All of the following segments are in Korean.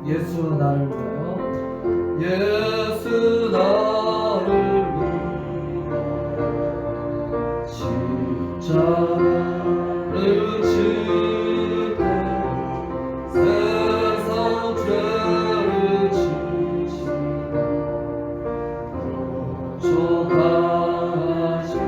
예수 나를 위하여 예수 나를 위하여 십자가를 지고 세상 죄를 지시고 쫓아가셨네.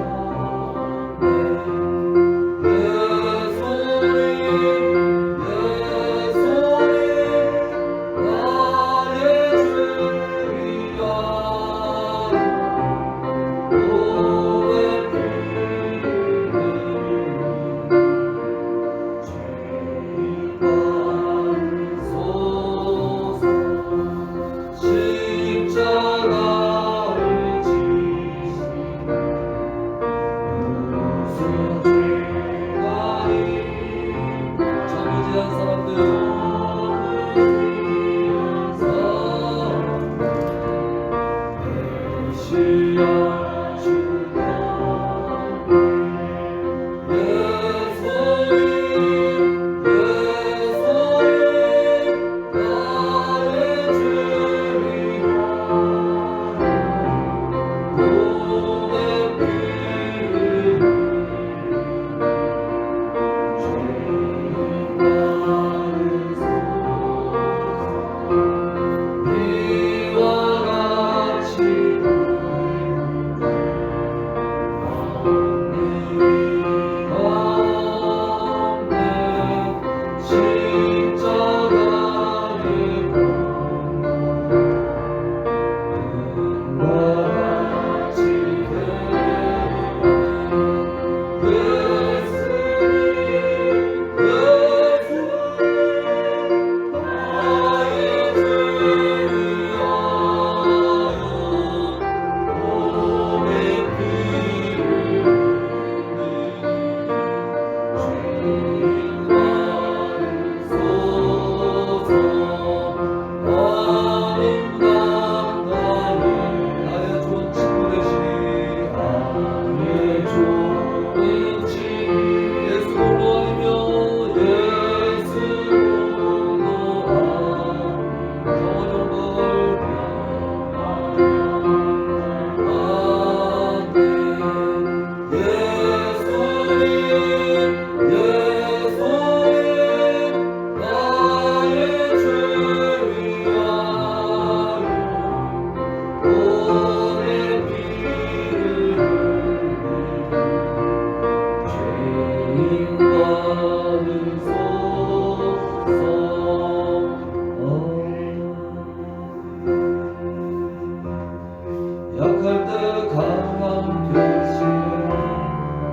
약할 때 강함 되시네.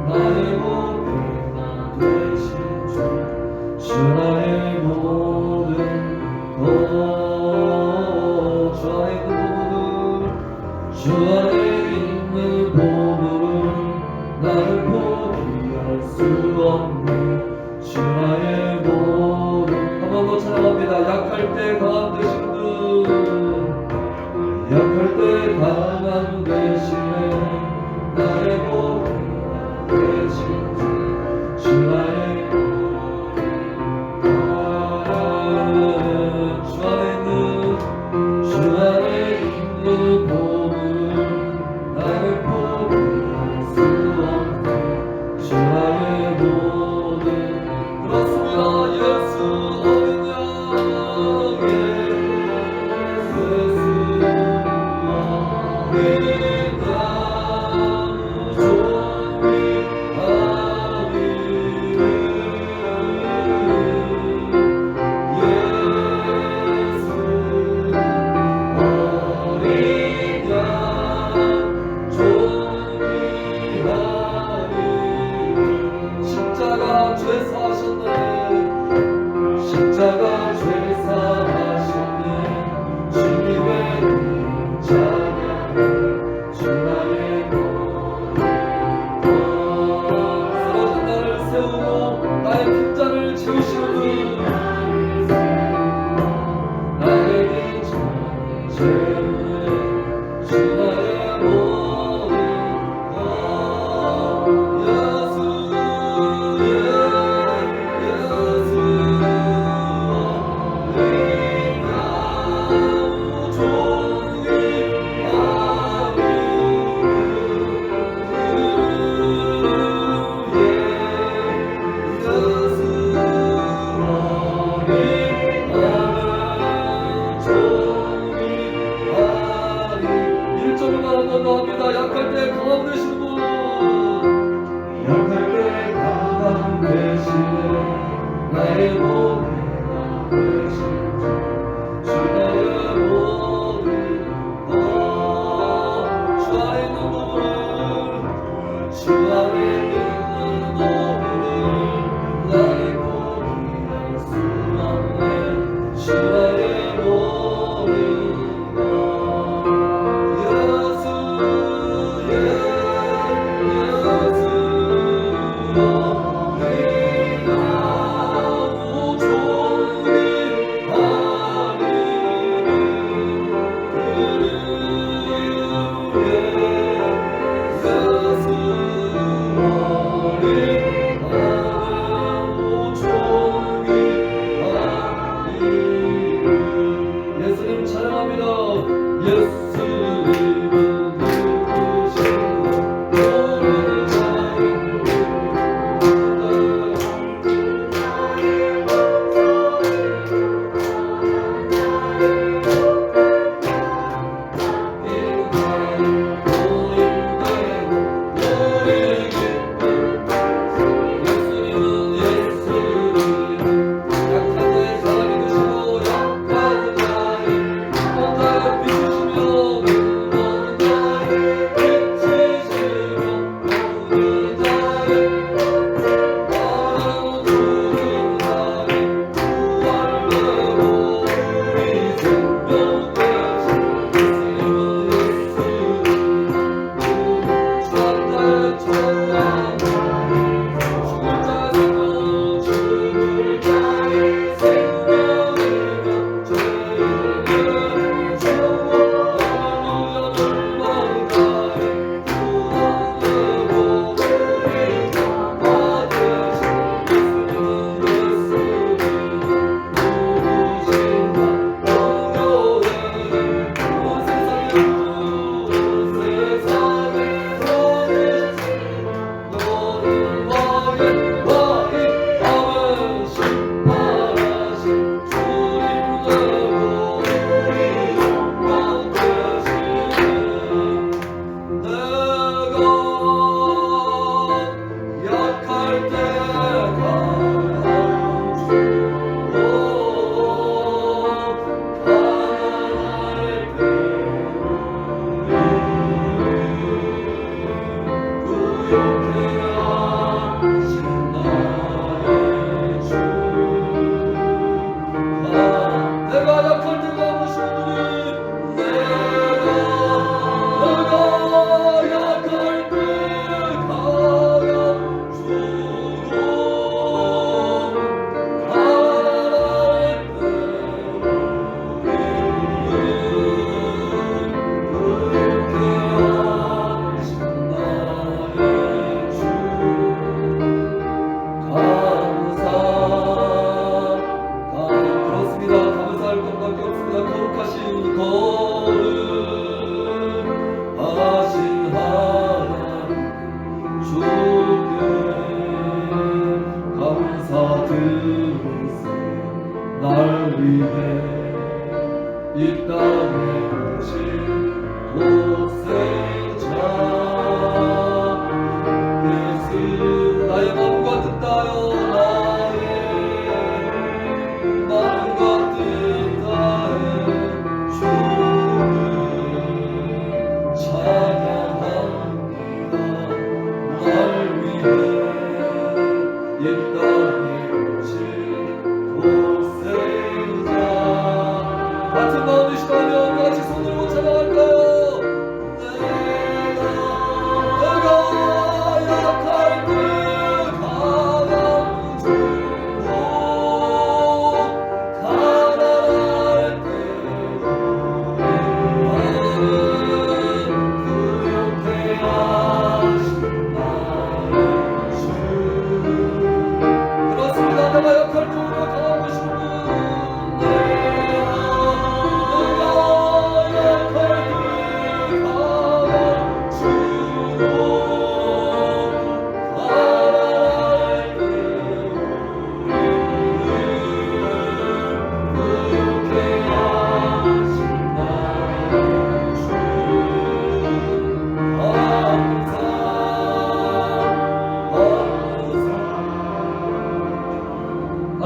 나의 목표가 되신 주 나의 모든 것 주 안에 있는 보물은 나를 포기할 수 없네. 주 나의 모든 한 번 더 찬양합니다. 약할 때 강함 되신 분 약할 때 강함 되시네. 나의 목표가 되신 주 나의 주 안에 있는 보물은 나를 포기할 수 없네. 주 나의 모든 그렇습니다. 예수 어린 양 십자가 죄 사하셨네. 십자가 죄 사하셨네.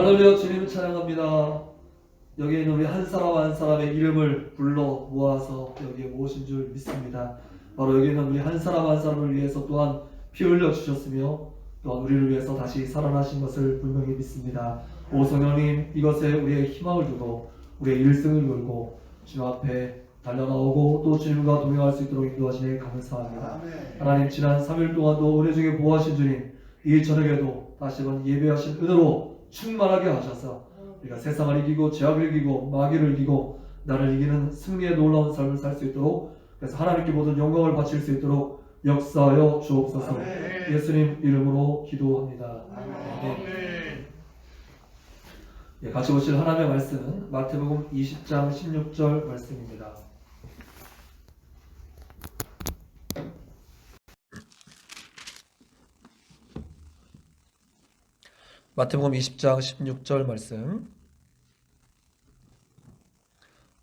할렐루야. 주님을 찬양합니다. 여기에 있는 우리 한 사람 한 사람의 이름을 불러 모아서 여기에 모으신 줄 믿습니다. 바로 여기 있는 우리 한 사람 한 사람을 위해서 또한 피 흘려 주셨으며 또한 우리를 위해서 다시 살아나신 것을 분명히 믿습니다. 오 성령님, 이것에 우리의 희망을 두고 우리의 일승을 걸고 주님 앞에 달려나오고 또 주님과 동행할 수 있도록 인도하시니 감사합니다. 하나님, 지난 3일 동안도 은혜 중에 보호하신 주님, 이 저녁에도 다시 한번 예배하신 은혜로 충만하게 하셔서 우리가 세상을 이기고 죄악을 이기고 마귀를 이기고 나를 이기는 승리의 놀라운 삶을 살 수 있도록, 그래서 하나님께 모든 영광을 바칠 수 있도록 역사하여 주옵소서. 예수님 이름으로 기도합니다. 아멘. 예, 같이 보실 하나님의 말씀은 마태복음 20장 16절 말씀입니다. 마태복음 20장 16절 말씀.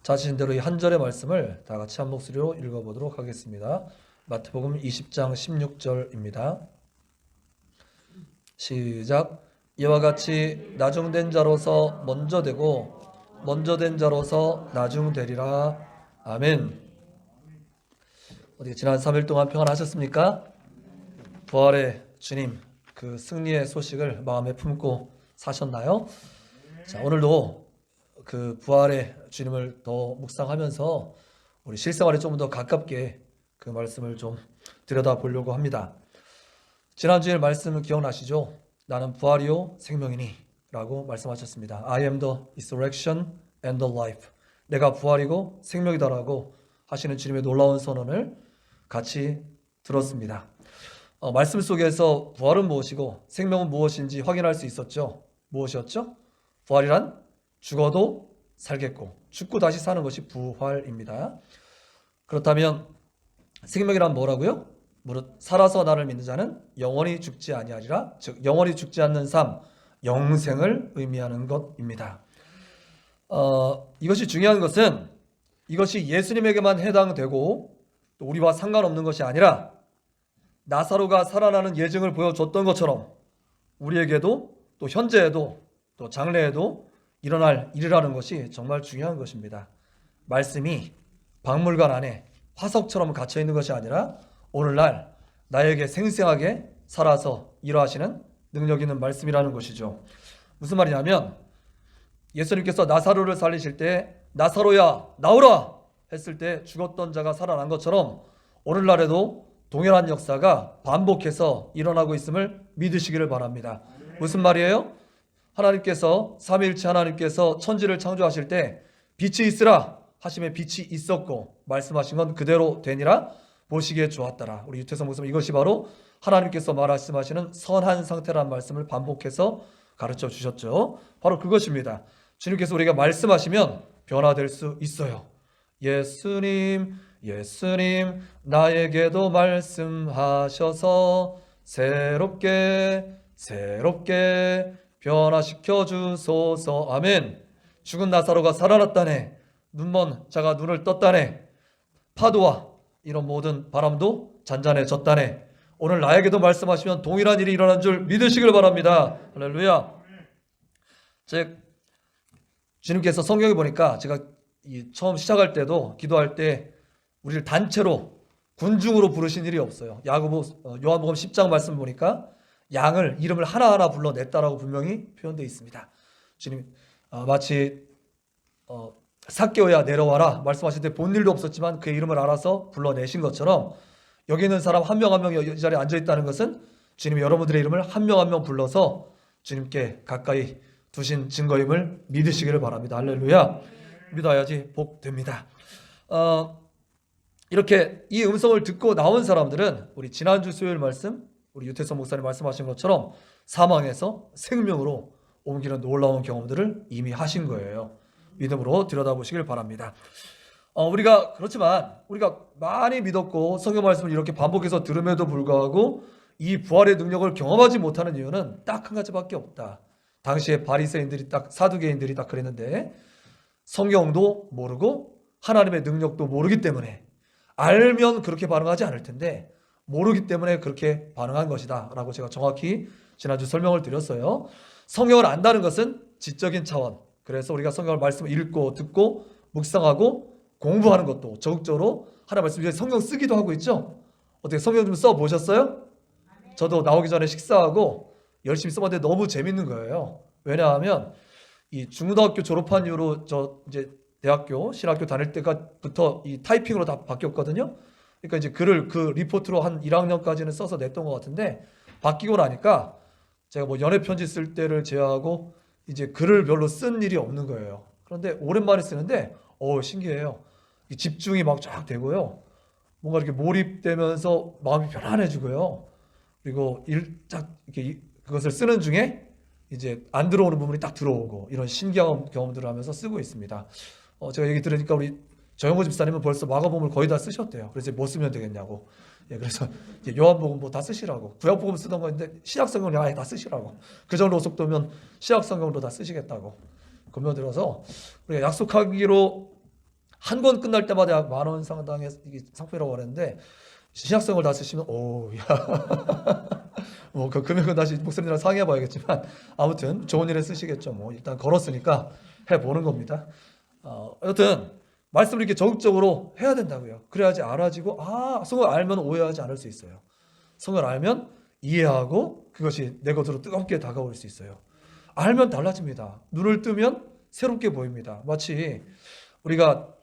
자신대로 이 한 절의 말씀을 다 같이 한 목소리로 읽어보도록 하겠습니다. 마태복음 20장 16절입니다. 시작. 이와 같이 나중된 자로서 먼저 되고 먼저 된 자로서 나중되리라. 아멘. 어떻게 지난 3일 동안 평안하셨습니까? 부활의 주님 그 승리의 소식을 마음에 품고 사셨나요? 자, 오늘도 그 부활의 주님을 더 묵상하면서 우리 실생활에 좀 더 가깝게 그 말씀을 좀 들여다보려고 합니다. 지난주에 말씀을 기억나시죠? 나는 부활이요 생명이니 라고 말씀하셨습니다. I am the resurrection and the life. 내가 부활이고 생명이다라고 하시는 주님의 놀라운 선언을 같이 들었습니다. 말씀 속에서 부활은 무엇이고 생명은 무엇인지 확인할 수 있었죠. 무엇이었죠? 부활이란 죽어도 살겠고 죽고 다시 사는 것이 부활입니다. 그렇다면 생명이란 뭐라고요? 무릇 살아서 나를 믿는 자는 영원히 죽지 아니하리라. 즉 영원히 죽지 않는 삶, 영생을 의미하는 것입니다. 이것이 중요한 것은 이것이 예수님에게만 해당되고 또 우리와 상관없는 것이 아니라 나사로가 살아나는 예증을 보여줬던 것처럼 우리에게도 또 현재에도 또 장래에도 일어날 일이라는 것이 정말 중요한 것입니다. 말씀이 박물관 안에 화석처럼 갇혀 있는 것이 아니라 오늘날 나에게 생생하게 살아서 일어하시는 능력 있는 말씀이라는 것이죠. 무슨 말이냐면 예수님께서 나사로를 살리실 때 나사로야 나오라 했을 때 죽었던 자가 살아난 것처럼 오늘날에도 동일한 역사가 반복해서 일어나고 있음을 믿으시기를 바랍니다. 무슨 말이에요? 하나님께서 삼위일체 하나님께서 천지를 창조하실 때 빛이 있으라 하심에 빛이 있었고 말씀하신 건 그대로 되니라 보시기에 좋았더라. 우리 유태성 목사님 이것이 바로 하나님께서 말씀하시는 선한 상태라는 말씀을 반복해서 가르쳐 주셨죠. 바로 그것입니다. 주님께서 우리가 말씀하시면 변화될 수 있어요. 예수님 나에게도 말씀하셔서 새롭게 변화시켜 주소서. 아멘. 죽은 나사로가 살아났다네. 눈먼 자가 눈을 떴다네. 파도와 이런 모든 바람도 잔잔해졌다네. 오늘 나에게도 말씀하시면 동일한 일이 일어난 줄 믿으시길 바랍니다. 할렐루야. 주님께서 성경에 보니까 제가 처음 시작할 때도 기도할 때 우리를 단체로 군중으로 부르신 일이 없어요. 요한복음 10장 말씀 보니까 양을 이름을 하나하나 불러냈다라고 분명히 표현되어 있습니다. 주님 마치 삭개오야 내려와라 말씀하실 때 본 일도 없었지만 그의 이름을 알아서 불러내신 것처럼 여기 있는 사람 한 명 한 명이 이 자리에 앉아있다는 것은 주님이 여러분들의 이름을 한 명 한 명 불러서 주님께 가까이 두신 증거임을 믿으시기를 바랍니다. 할렐루야. 믿어야지 복됩니다. 이렇게 이 음성을 듣고 나온 사람들은 우리 지난주 수요일 말씀 우리 유태성 목사님 말씀하신 것처럼 사망에서 생명으로 옮기는 놀라운 경험들을 이미 하신 거예요. 믿음으로 들여다보시길 바랍니다. 그렇지만 우리가 많이 믿었고 성경 말씀을 이렇게 반복해서 들음에도 불구하고 이 부활의 능력을 경험하지 못하는 이유는 딱 한 가지밖에 없다. 당시에 바리새인들이 사두개인들이 딱 그랬는데 성경도 모르고 하나님의 능력도 모르기 때문에 알면 그렇게 반응하지 않을 텐데 모르기 때문에 그렇게 반응한 것이다 라고 제가 정확히 지난주 설명을 드렸어요. 성경을 안다는 것은 지적인 차원. 그래서 우리가 성경을 말씀을 읽고 듣고 묵상하고 공부하는 것도 적극적으로 하나님 말씀 성경 쓰기도 하고 있죠. 어떻게 성경 좀 써보셨어요? 저도 나오기 전에 식사하고 열심히 써봤는데 너무 재밌는 거예요. 왜냐하면 이 중고등학교 졸업한 이후로 저 이제 대학교 신학교 다닐 때부터 이 타이핑으로 다 바뀌었거든요. 그러니까 이제 글을 그 리포트로 한 1학년까지는 써서 냈던 것 같은데 바뀌고 나니까 제가 뭐 연애 편지 쓸 때를 제외하고 이제 글을 별로 쓴 일이 없는 거예요. 그런데 오랜만에 쓰는데 신기해요. 이 집중이 막 쫙 되고요. 뭔가 이렇게 몰입되면서 마음이 편안해지고요. 그리고 이렇게 그것을 쓰는 중에 이제 안 들어오는 부분이 딱 들어오고 이런 신기한 경험들을 하면서 쓰고 있습니다. 제가 얘기 들으니까 우리 정영호 집사님은 벌써 마가복음을 거의 다 쓰셨대요. 그래서 뭐 쓰면 되겠냐고. 예, 그래서 이제 요한복음 뭐 다 쓰시라고, 구약복음 쓰던 거인데 신약성경을 아예 다 쓰시라고, 그 정도 속도면 신약성경으로 다 쓰시겠다고 권면드려서 우리가 약속하기로 한 권 끝날 때마다 약 10,000원 상당의 상품이라고 하는데 신약성을 다 쓰시면 뭐 그 금액은 다시 목사님이랑 상의해봐야겠지만 아무튼 좋은 일에 쓰시겠죠. 뭐 일단 걸었으니까 해보는 겁니다. 여튼 말씀을 이렇게 적극적으로 해야 된다고요. 그래야지 알아지고 성을 알면 오해하지 않을 수 있어요. 성을 알면 이해하고 그것이 내 것으로 뜨겁게 다가올 수 있어요. 알면 달라집니다. 눈을 뜨면 새롭게 보입니다. 마치 우리가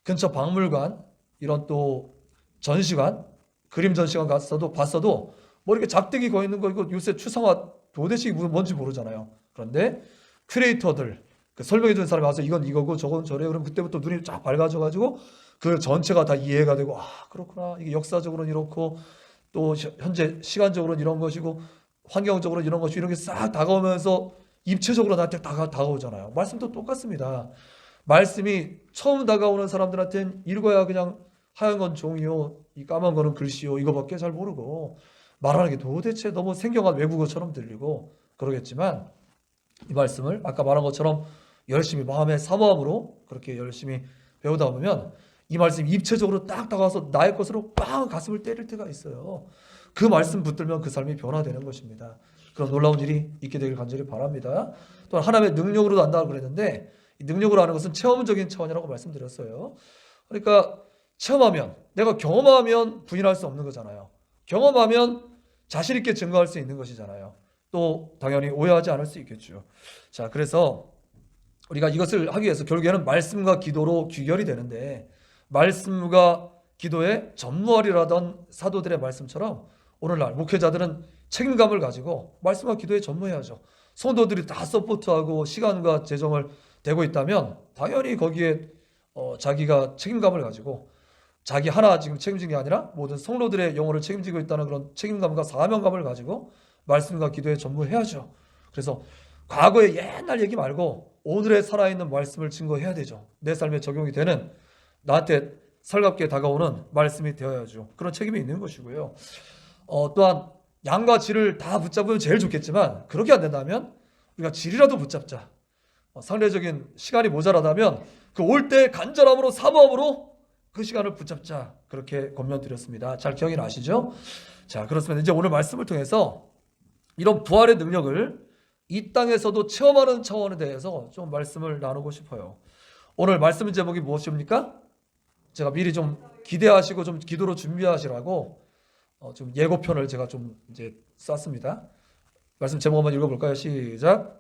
근처 박물관, 이런 또 전시관, 그림 전시관 봤어도 뭐 이렇게 작대기 거 있는 거 이거 요새 추상화 도대체 뭔지 모르잖아요. 그런데 큐레이터들 설명해 주는 사람이 와서 이건 이거고 저건 저래, 그럼 그때부터 눈이 쫙 밝아져 가지고 그 전체가 다 이해가 되고 그렇구나, 이게 역사적으로는 이렇고 또 현재 시간적으로는 이런 것이고 환경적으로는 이런 것이고 이런 게 싹 다가오면서 입체적으로 나한테 다가오잖아요. 말씀도 똑같습니다. 말씀이 처음 다가오는 사람들한테는 읽어야 그냥 하얀 건 종이요, 이 까만 거는 글씨요, 이거밖에 잘 모르고 말하는 게 도대체 너무 생경한 외국어처럼 들리고 그러겠지만, 이 말씀을 아까 말한 것처럼 열심히 마음의 사모함으로 그렇게 열심히 배우다 보면 이 말씀이 입체적으로 딱 다가와서 나의 것으로 빵 가슴을 때릴 때가 있어요. 그 말씀 붙들면 그 삶이 변화되는 것입니다. 그런 놀라운 일이 있게 되길 간절히 바랍니다. 또 하나님의 능력으로도 안다고 그랬는데, 이 능력으로 하는 것은 체험적인 차원이라고 말씀드렸어요. 그러니까 체험하면, 내가 경험하면 부인할 수 없는 거잖아요. 경험하면 자신 있게 증거할 수 있는 것이잖아요. 또 당연히 오해하지 않을 수 있겠죠. 자, 그래서 우리가 이것을 하기 위해서 결국에는 말씀과 기도로 귀결이 되는데, 말씀과 기도에 전무하리라던 사도들의 말씀처럼 오늘날 목회자들은 책임감을 가지고 말씀과 기도에 전무해야죠. 성도들이 다 서포트하고 시간과 재정을 대고 있다면 당연히 거기에 자기가 책임감을 가지고, 자기 하나 지금 책임진 게 아니라 모든 성도들의 영혼을 책임지고 있다는 그런 책임감과 사명감을 가지고 말씀과 기도에 전무해야죠. 그래서 과거의 옛날 얘기 말고 오늘에 살아있는 말씀을 증거해야 되죠. 내 삶에 적용이 되는, 나한테 살갑게 다가오는 말씀이 되어야죠. 그런 책임이 있는 것이고요. 또한 양과 질을 다 붙잡으면 제일 좋겠지만, 그렇게 안 된다면 우리가 질이라도 붙잡자. 상대적인 시간이 모자라다면 그 올 때 간절함으로 사모함으로 그 시간을 붙잡자, 그렇게 권면드렸습니다. 잘 기억이 나시죠? 자, 그렇습니다. 이제 오늘 말씀을 통해서 이런 부활의 능력을 이 땅에서도 체험하는 차원에 대해서 좀 말씀을 나누고 싶어요. 오늘 말씀 제목이 무엇입니까? 제가 미리 좀 기대하시고 좀 기도로 준비하시라고 좀 예고편을 제가 좀 이제 쐈습니다. 말씀 제목 한번 읽어볼까요? 시작.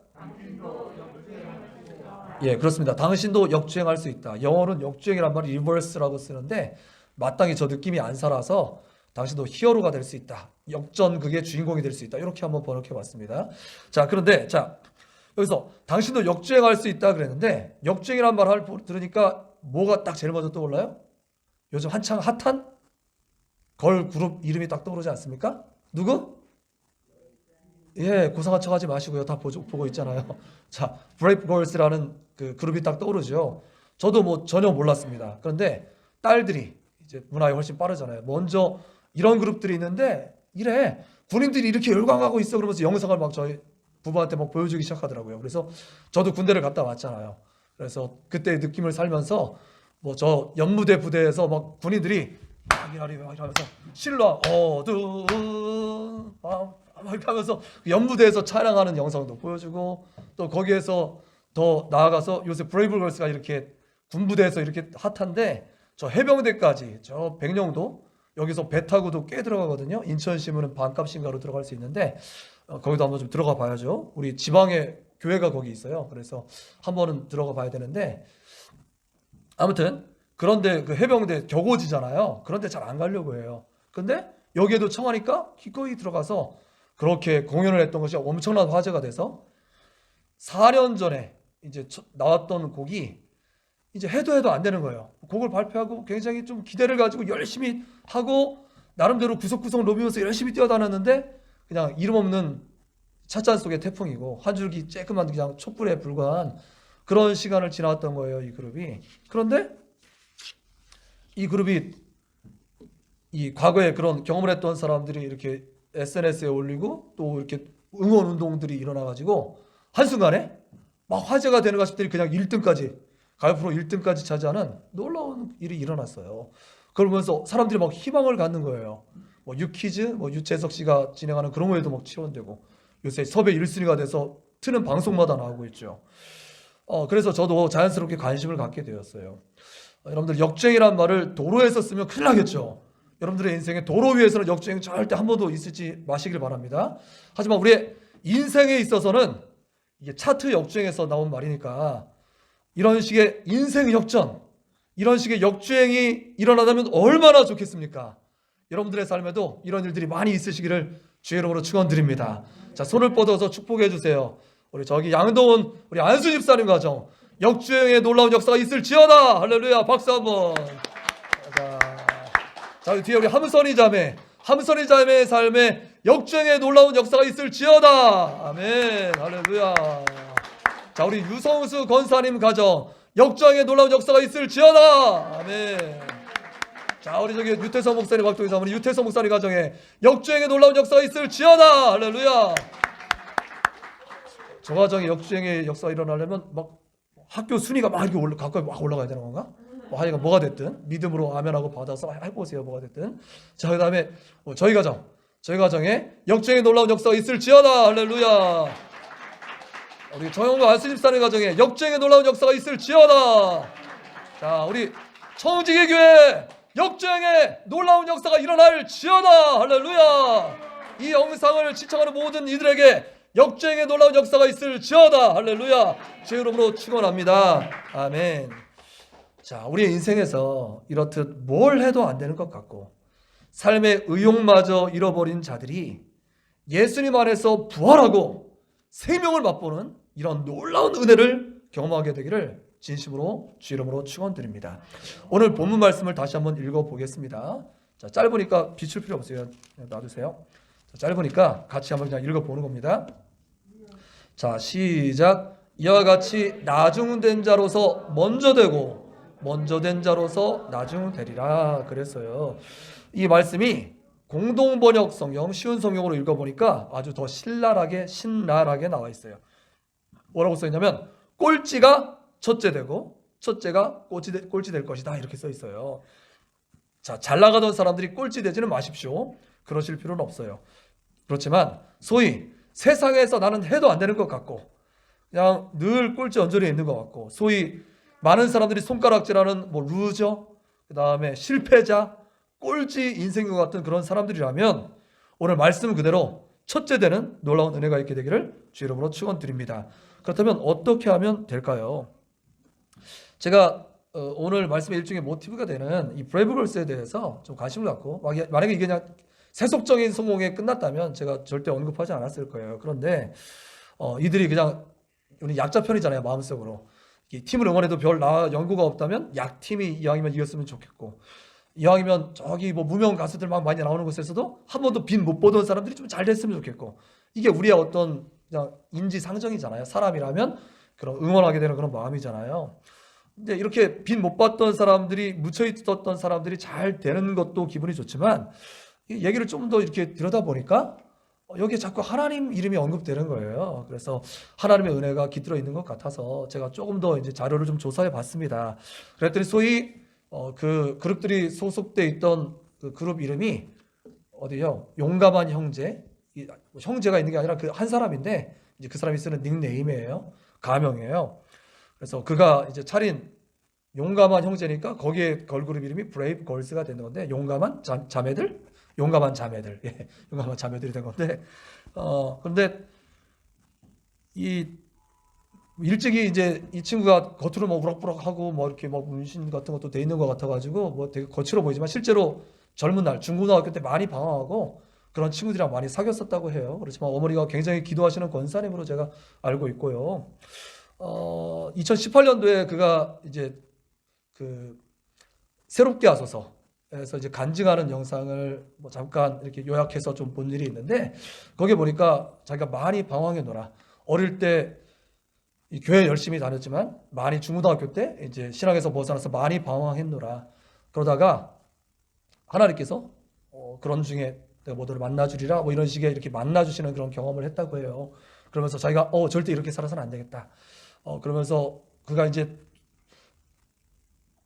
예, 그렇습니다. 당신도 역주행할 수 있다. 영어는 역주행이란 말이 리버스라고 쓰는데 마땅히 저 느낌이 안 살아서 당신도 히어로가 될 수 있다. 역전극의 주인공이 될 수 있다. 이렇게 한번 번역해 봤습니다. 자, 그런데 여기서 당신도 역주행할 수 있다 그랬는데, 역주행이란 말을 들으니까 뭐가 딱 제일 먼저 떠올라요? 요즘 한창 핫한 걸 그룹 이름이 딱 떠오르지 않습니까? 누구? 예, 고상한 척 하지 마시고요. 다 보고 있잖아요. 자, 브레이브걸스라는 그 그룹이 딱 떠오르죠. 저도 뭐 전혀 몰랐습니다. 그런데 딸들이 이제 문화에 훨씬 빠르잖아요. 먼저 이런 그룹들이 있는데 이래, 군인들이 이렇게 열광하고 있어 그러면서 영상을 막 저희 부부한테 막 보여주기 시작하더라고요. 그래서 저도 군대를 갔다 왔잖아요. 그래서 그때의 느낌을 살면서 뭐 저 연무대 부대에서 막 군인들이 막 이러면서 신라 어두운 밤 막 이렇게 하면서 연무대에서 촬영하는 영상도 보여주고, 또 거기에서 더 나아가서 요새 브레이브걸스가 이렇게 군부대에서 이렇게 핫한데, 저 해병대까지 저 백령도 여기서 배 타고도 꽤 들어가거든요. 인천시면은 반값인가로 들어갈 수 있는데 거기도 한번 좀 들어가 봐야죠. 우리 지방에 교회가 거기 있어요. 그래서 한번은 들어가 봐야 되는데, 아무튼 그런데 그 해병대 격오지잖아요. 그런데 잘 안 가려고 해요. 근데 여기에도 청하니까 기꺼이 들어가서 그렇게 공연을 했던 것이 엄청난 화제가 돼서 4년 전에 이제 나왔던 곡이 이제 해도 안 되는 거예요. 곡을 발표하고 굉장히 좀 기대를 가지고 열심히 하고 나름대로 구석구석 로비면서 열심히 뛰어다녔는데 그냥 이름 없는 찻잔 속의 태풍이고 한 줄기 쬐끄만 그냥 촛불에 불과한 그런 시간을 지나왔던 거예요, 이 그룹이. 그런데 이 그룹이 이 과거에 그런 경험을 했던 사람들이 이렇게 SNS에 올리고 또 이렇게 응원 운동들이 일어나가지고 한순간에 막 화제가 되는 가수들이 그냥 1등까지 가요 프로 1등까지 차지하는 놀라운 일이 일어났어요. 그러면서 사람들이 막 희망을 갖는 거예요. 뭐 유퀴즈, 뭐 유재석 씨가 진행하는 그런 거에도 막 지원되고 요새 섭외 1순위가 돼서 트는 방송마다 나오고 있죠. 그래서 저도 자연스럽게 관심을 갖게 되었어요. 여러분들 역주행이란 말을 도로에서 쓰면 큰일 나겠죠. 여러분들의 인생에 도로 위에서는 역주행 절대 한 번도 있지 마시길 바랍니다. 하지만 우리의 인생에 있어서는 이게 차트 역주행에서 나온 말이니까 이런 식의 인생 역전, 이런 식의 역주행이 일어나다면 얼마나 좋겠습니까? 여러분들의 삶에도 이런 일들이 많이 있으시기를 주의 이름으로 축원드립니다. 자, 손을 뻗어서 축복해 주세요. 우리 저기 양동원 우리 안수 집사님 가정 역주행의 놀라운 역사가 있을지어다. 할렐루야. 박수 한번. 자, 뒤에 우리 함선이 자매의 삶에 역주행의 놀라운 역사가 있을지어다. 아멘. 할렐루야. 자, 우리 유성수 권사님 가정 역주행의 놀라운 역사가 있을지어다. 아멘. 자, 우리 저기 유태성 목사님 박동희 사모님 유태성 목사님 가정에 역주행의 놀라운 역사가 있을지어다. 할렐루야. 저 가정에 역주행의 역사가 일어나려면 막 학교 순위가 막 이렇게 가까이 막 올라가야 되는 건가? 하여간 뭐가 됐든 믿음으로 아멘하고 받아서 해보세요. 뭐가 됐든. 자, 그 다음에 저희 가정에 역주행의 놀라운 역사가 있을지어다. 할렐루야. 우리 정영과 안수집사님 가정에 역주행의 놀라운 역사가 있을지어다. 자, 우리 청지기 교회 역주행의 놀라운 역사가 일어날지어다. 할렐루야. 이 영상을 시청하는 모든 이들에게 역주행의 놀라운 역사가 있을지어다. 할렐루야. 제 이름으로 축원합니다. 아멘. 자, 우리의 인생에서 이렇듯 뭘 해도 안 되는 것 같고 삶의 의욕마저 잃어버린 자들이 예수님 안에서 부활하고 생명을 맛보는 이런 놀라운 은혜를 경험하게 되기를 진심으로 주 이름으로 축원드립니다. 오늘 본문 말씀을 다시 한번 읽어보겠습니다. 자, 짧으니까 비출 필요 없어요. 놔두세요. 자, 짧으니까 같이 한번 그냥 읽어보는 겁니다. 자, 시작. 이와 같이 나중된 자로서 먼저 되고 먼저 된 자로서 나중되리라 그랬어요. 이 말씀이 공동번역 성경 쉬운 성경으로 읽어보니까 아주 더 신랄하게 나와 있어요. 뭐라고 써있냐면 꼴찌가 첫째 되고 첫째가 꼴찌 될 것이다 이렇게 써 있어요. 자, 잘 나가던 사람들이 꼴찌 되지는 마십시오. 그러실 필요는 없어요. 그렇지만 소위 세상에서 나는 해도 안 되는 것 같고 그냥 늘 꼴찌 언저리에 있는 것 같고 소위 많은 사람들이 손가락질하는 뭐 루저, 그 다음에 실패자, 꼴찌 인생인 것 같은 그런 사람들이라면 오늘 말씀 그대로 첫째 되는 놀라운 은혜가 있게 되기를 주 이름으로 축원드립니다. 그렇다면 어떻게 하면 될까요? 제가 오늘 말씀의 일종의 모티브가 되는 이 브레이브걸스에 대해서 좀 관심을 갖고 만약에 이게 그냥 세속적인 성공에 끝났다면 제가 절대 언급하지 않았을 거예요. 그런데 이들이 그냥 우리 약자 편이잖아요. 마음속으로 이 팀을 응원해도 별 연고가 없다면 약팀이 이왕이면 이겼으면 좋겠고 이왕이면 저기 뭐 무명 가수들 막 많이 나오는 곳에서도 한 번도 빈 못 보던 사람들이 좀 잘 됐으면 좋겠고 이게 우리의 어떤 그냥 인지상정이잖아요. 사람이라면 그런 응원하게 되는 그런 마음이잖아요. 근데 이렇게 빈 못 봤던 사람들이 묻혀 있었던 사람들이 잘 되는 것도 기분이 좋지만 이 얘기를 좀 더 이렇게 들여다보니까 여기에 자꾸 하나님 이름이 언급되는 거예요. 그래서 하나님의 은혜가 깃들어 있는 것 같아서 제가 조금 더 이제 자료를 좀 조사해 봤습니다. 그랬더니 소위 그 그룹들이 소속돼 있던 그 그룹 이름이 어디요? 용감한 형제. 형제가 있는 게 아니라 그 한 사람인데 이제 그 사람이 쓰는 닉네임이에요. 가명이에요. 그래서 그가 이제 차린 용감한 형제니까 거기에 걸그룹 이름이 브레이브 걸스가 되는 건데 용감한 자매들, 용감한 자매들이 된 건데 그런데 이 일찍이 이제 이 친구가 겉으로 뭐 우락부락하고 뭐 이렇게 뭐 문신 같은 것도 돼 있는 것 같아가지고 뭐 되게 거칠어 보이지만 실제로 젊은 날 중고등학교 때 많이 방황하고 그런 친구들이랑 많이 사귀었었다고 해요. 그렇지만 어머니가 굉장히 기도하시는 권사님으로 제가 알고 있고요. 2018년도에 그가 이제 그 새롭게 하소서에서 이제 간증하는 영상을 뭐 잠깐 이렇게 요약해서 좀 본 일이 있는데 거기에 보니까 자기가 많이 방황했노라. 어릴 때 이 교회 열심히 다녔지만 많이 중고등학교 때 이제 신앙에서 벗어나서 많이 방황했노라. 그러다가 하나님께서 그런 중에 내가 너를 만나주리라 뭐 이런 식의 이렇게 만나주시는 그런 경험을 했다고 해요. 그러면서 자기가 절대 이렇게 살아서는 안 되겠다. 그러면서 그가 이제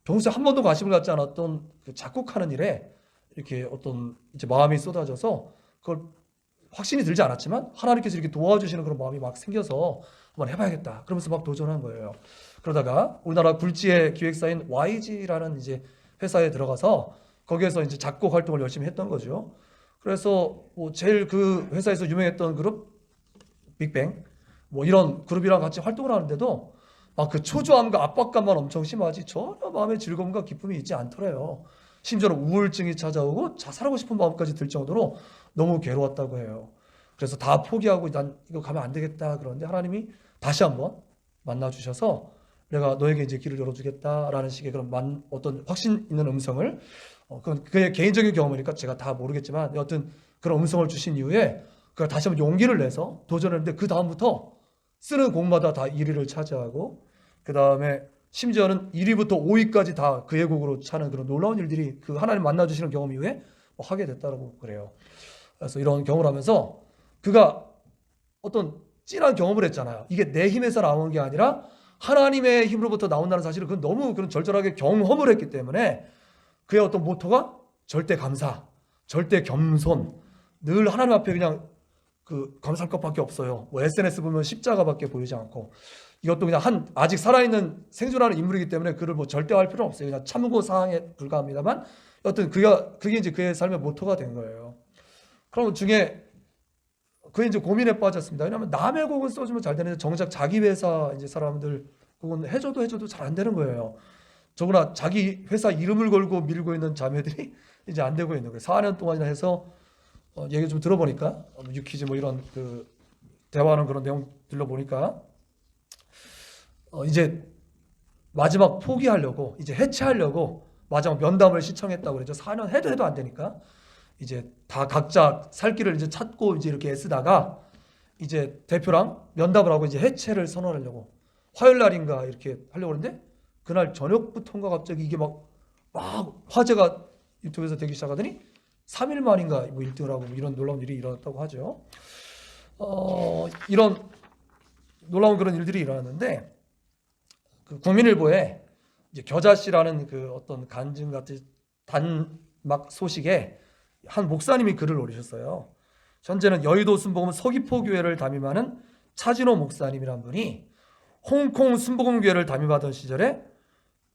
평소에 한 번도 관심을 갖지 않았던 그 작곡하는 일에 이렇게 어떤 이제 마음이 쏟아져서 그걸 확신이 들지 않았지만 하나님께서 이렇게 도와주시는 그런 마음이 막 생겨서 한번 해봐야겠다. 그러면서 막 도전한 거예요. 그러다가 우리나라 굴지의 기획사인 YG라는 이제 회사에 들어가서 거기에서 이제 작곡 활동을 열심히 했던 거죠. 그래서 뭐 제일 그 회사에서 유명했던 그룹 빅뱅 뭐 이런 그룹이랑 같이 활동을 하는데도 막 그 초조함과 압박감만 엄청 심하지 전혀 마음의 즐거움과 기쁨이 있지 않더래요. 심지어는 우울증이 찾아오고 자살하고 싶은 마음까지 들 정도로 너무 괴로웠다고 해요. 그래서 다 포기하고 난 이거 가면 안 되겠다 그러는데 하나님이 다시 한번 만나 주셔서 내가 너에게 이제 길을 열어주겠다라는 식의 그런 어떤 확신 있는 음성을 그건 그의 개인적인 경험이니까 제가 다 모르겠지만 여튼 그런 음성을 주신 이후에 그가 다시 한번 용기를 내서 도전했는데 그 다음부터 쓰는 곡마다 다 1위를 차지하고 그 다음에 심지어는 1위부터 5위까지 다 그의 곡으로 차는 그런 놀라운 일들이 그 하나님 만나주시는 경험 이후에 하게 됐다고 그래요. 그래서 이런 경험을 하면서 그가 어떤 찐한 경험을 했잖아요. 이게 내 힘에서 나오는 게 아니라 하나님의 힘으로부터 나온다는 사실을 그건 너무 그런 절절하게 경험을 했기 때문에 그의 어떤 모토가 절대 감사, 절대 겸손, 늘 하나님 앞에 그냥 그 감사할 것밖에 없어요. 뭐 SNS 보면 십자가밖에 보이지 않고 이것도 그냥 아직 살아있는 생존하는 인물이기 때문에 그를 뭐 절대화할 필요는 없어요. 그냥 참고 사항에 불과합니다만 여튼 그게 이제 그의 삶의 모토가 된 거예요. 그럼 중에 그게 이제 고민에 빠졌습니다. 왜냐하면 남의 곡은 써주면 잘 되는데 정작 자기 회사 이제 사람들 곡은 해줘도 잘 안 되는 거예요. 더구나 자기 회사 이름을 걸고 밀고 있는 자매들이 이제 안 되고 있는 거예요. 4년 동안이나 해서 얘기 좀 들어보니까 유퀴즈 뭐 이런 그 대화하는 그런 내용 들려보니까 이제 마지막 포기하려고 이제 해체하려고 마지막 면담을 신청했다고 그러죠. 4년 해도 안 되니까 이제 다 각자 살 길을 이제 찾고 이제 이렇게 애쓰다가 이제 대표랑 면담을 하고 이제 해체를 선언하려고 화요일 날인가 이렇게 하려고 그러는데 그날 저녁부터인가 갑자기 이게 막 화제가 유튜브에서 되기 시작하더니 3일 만인가 뭐 1등을 하고 뭐 이런 놀라운 일이 일어났다고 하죠. 이런 놀라운 그런 일들이 일어났는데 그 국민일보에 이제 겨자씨라는 그 어떤 간증 같은 단막 소식에 한 목사님이 글을 올리셨어요. 현재는 여의도 순복음 서귀포 교회를 담임하는 차진호 목사님이란 분이 홍콩 순복음교회를 담임하던 시절에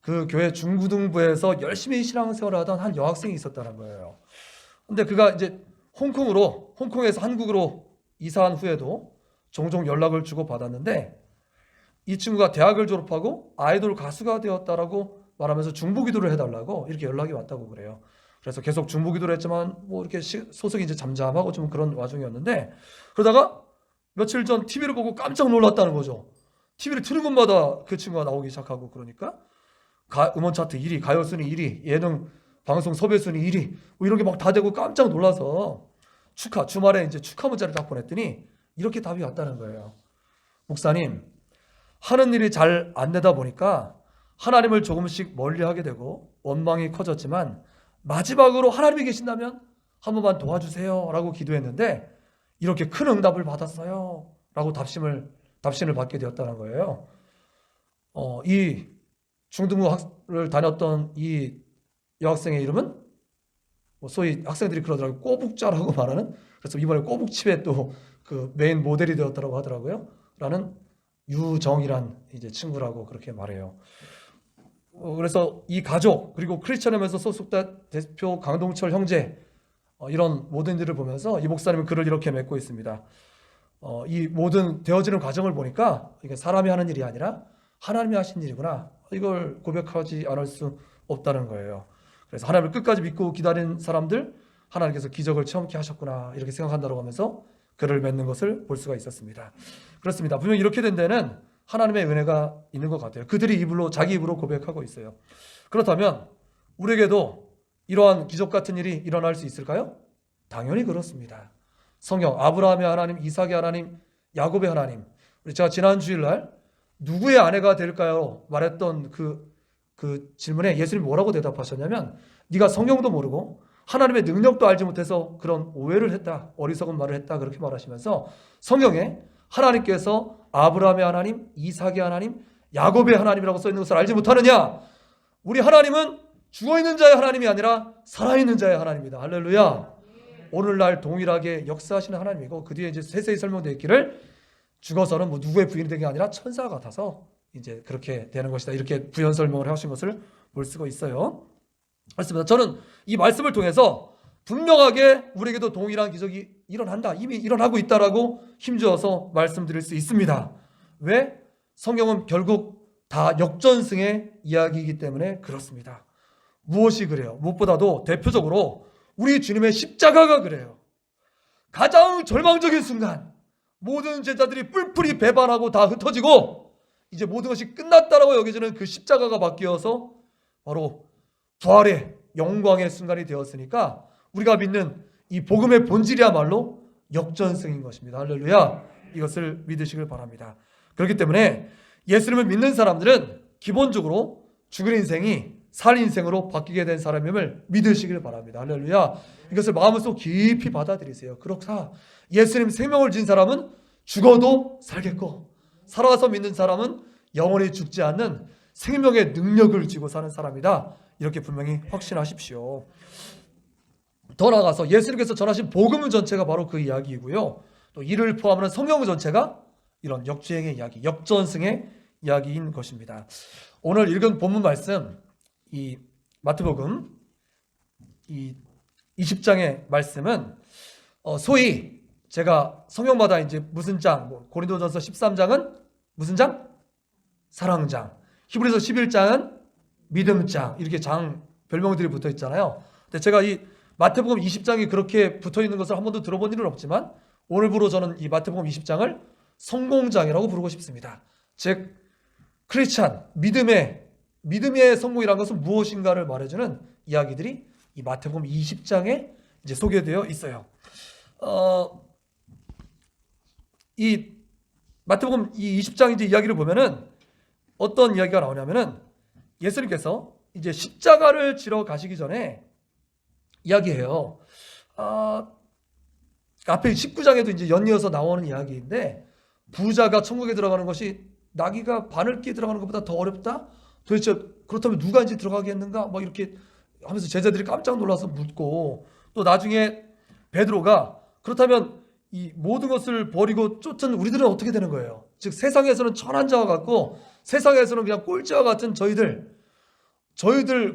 그 교회 중고등부에서 열심히 신앙생활을 하던 한 여학생이 있었다는 거예요. 근데 그가 이제 홍콩에서 한국으로 이사한 후에도 종종 연락을 주고 받았는데 이 친구가 대학을 졸업하고 아이돌 가수가 되었다라고 말하면서 중보기도를 해달라고 이렇게 연락이 왔다고 그래요. 그래서 계속 중보기도를 했지만 뭐 이렇게 소속이 이제 잠잠하고 좀 그런 와중이었는데 그러다가 며칠 전 TV를 보고 깜짝 놀랐다는 거죠. TV를 트는 곳마다 그 친구가 나오기 시작하고 그러니까 음원 차트 1위, 가요순위 1위, 예능 방송 섭외순위 1위 뭐 이런 게 막 다 되고 깜짝 놀라서 주말에 이제 축하 문자를 딱 보냈더니 이렇게 답이 왔다는 거예요. 목사님, 하는 일이 잘 안 되다 보니까 하나님을 조금씩 멀리하게 되고 원망이 커졌지만 마지막으로 하나님이 계신다면 한 번만 도와주세요 라고 기도했는데 이렇게 큰 응답을 받았어요 라고 답신을 받게 되었다는 거예요. 이 중등부를 다녔던 이 여학생의 이름은 소위 학생들이 그러더라고요. 꼬북자라고 말하는, 그래서 이번에 꼬북칩의 또 그 메인 모델이 되었다고 하더라고요. 라는 유정이란 이제 친구라고 그렇게 말해요. 그래서 이 가족 그리고 크리스천엠에서 소속된 대표 강동철 형제 이런 모든 일을 보면서 이 목사님은 글을 이렇게 맺고 있습니다. 이 모든 되어지는 과정을 보니까 이게 사람이 하는 일이 아니라 하나님이 하신 일이구나. 이걸 고백하지 않을 수 없다는 거예요. 그래서 하나님을 끝까지 믿고 기다린 사람들 하나님께서 기적을 체험케 하셨구나 이렇게 생각한다고 하면서 글을 맺는 것을 볼 수가 있었습니다. 그렇습니다. 분명히 이렇게 된 데는 하나님의 은혜가 있는 것 같아요. 그들이 자기 입으로 고백하고 있어요. 그렇다면 우리에게도 이러한 기적 같은 일이 일어날 수 있을까요? 당연히 그렇습니다. 성경 아브라함의 하나님, 이삭의 하나님, 야곱의 하나님. 제가 지난 주일날 누구의 아내가 될까요? 말했던 그 질문에 예수님이 뭐라고 대답하셨냐면 네가 성경도 모르고 하나님의 능력도 알지 못해서 그런 오해를 했다, 어리석은 말을 했다, 그렇게 말하시면서 성경에 하나님께서 아브라함의 하나님, 이삭의 하나님, 야곱의 하나님이라고 써 있는 것을 알지 못하느냐? 우리 하나님은 죽어있는 자의 하나님이 아니라 살아있는 자의 하나님입니다. 할렐루야. 오늘날 동일하게 역사하시는 하나님이고, 그 뒤에 이제 세세히 설명되어 있기를 죽어서는 뭐 누구의 부인이 된 게 아니라 천사 같아서 이제 그렇게 되는 것이다, 이렇게 부연 설명을 하신 것을 볼 수가 있어요. 그렇습니다. 저는 이 말씀을 통해서 분명하게 우리에게도 동일한 기적이 일어난다, 이미 일어나고 있다라고 힘주어서 말씀드릴 수 있습니다. 왜? 성경은 결국 다 역전승의 이야기이기 때문에 그렇습니다. 무엇이 그래요? 무엇보다도 대표적으로 우리 주님의 십자가가 그래요. 가장 절망적인 순간 모든 제자들이 뿔뿔이 배반하고 다 흩어지고 이제 모든 것이 끝났다라고 여겨지는 그 십자가가 바뀌어서 바로 부활의 영광의 순간이 되었으니까 우리가 믿는 이 복음의 본질이야말로 역전승인 것입니다. 할렐루야. 이것을 믿으시길 바랍니다. 그렇기 때문에 예수님을 믿는 사람들은 기본적으로 죽을 인생이 살 인생으로 바뀌게 된 사람임을 믿으시길 바랍니다. 할렐루야. 이것을 마음속 깊이 받아들이세요. 그렇다. 예수님 생명을 진 사람은 죽어도 살겠고, 살아서 믿는 사람은 영원히 죽지 않는 생명의 능력을 쥐고 사는 사람이다, 이렇게 분명히 확신하십시오. 더 나아가서 예수님께서 전하신 복음 전체가 바로 그 이야기이고요, 또 이를 포함하는 성경 전체가 이런 역주행의 이야기, 역전승의 이야기인 것입니다. 오늘 읽은 본문 말씀, 이 마태복음 이 20장의 말씀은 소위 제가 성경마다 이제 무슨 장, 고린도전서 13장은 무슨 장? 사랑장. 히브리서 11장은 믿음장. 이렇게 장 별명들이 붙어 있잖아요. 근데 제가 이 마태복음 20장이 그렇게 붙어 있는 것을 한 번도 들어본 일은 없지만 오늘부로 저는 이 마태복음 20장을 성공장이라고 부르고 싶습니다. 즉 크리스찬, 믿음의 성공이라는 것은 무엇인가를 말해주는 이야기들이 이 마태복음 20장에 이제 소개되어 있어요. 이 마태복음 이 20장 이제 이야기를 보면은 어떤 이야기가 나오냐면은 예수님께서 이제 십자가를 지러 가시기 전에 이야기해요. 앞에 19장에도 이제 연이어서 나오는 이야기인데, 부자가 천국에 들어가는 것이 나귀가 바늘기에 들어가는 것보다 더 어렵다? 도대체 그렇다면 누가 이제 들어가겠는가? 뭐 이렇게 하면서 제자들이 깜짝 놀라서 묻고, 또 나중에 베드로가 그렇다면 이 모든 것을 버리고 쫓은 우리들은 어떻게 되는 거예요? 즉 세상에서는 천한 자와 같고 세상에서는 그냥 꼴찌와 같은 저희들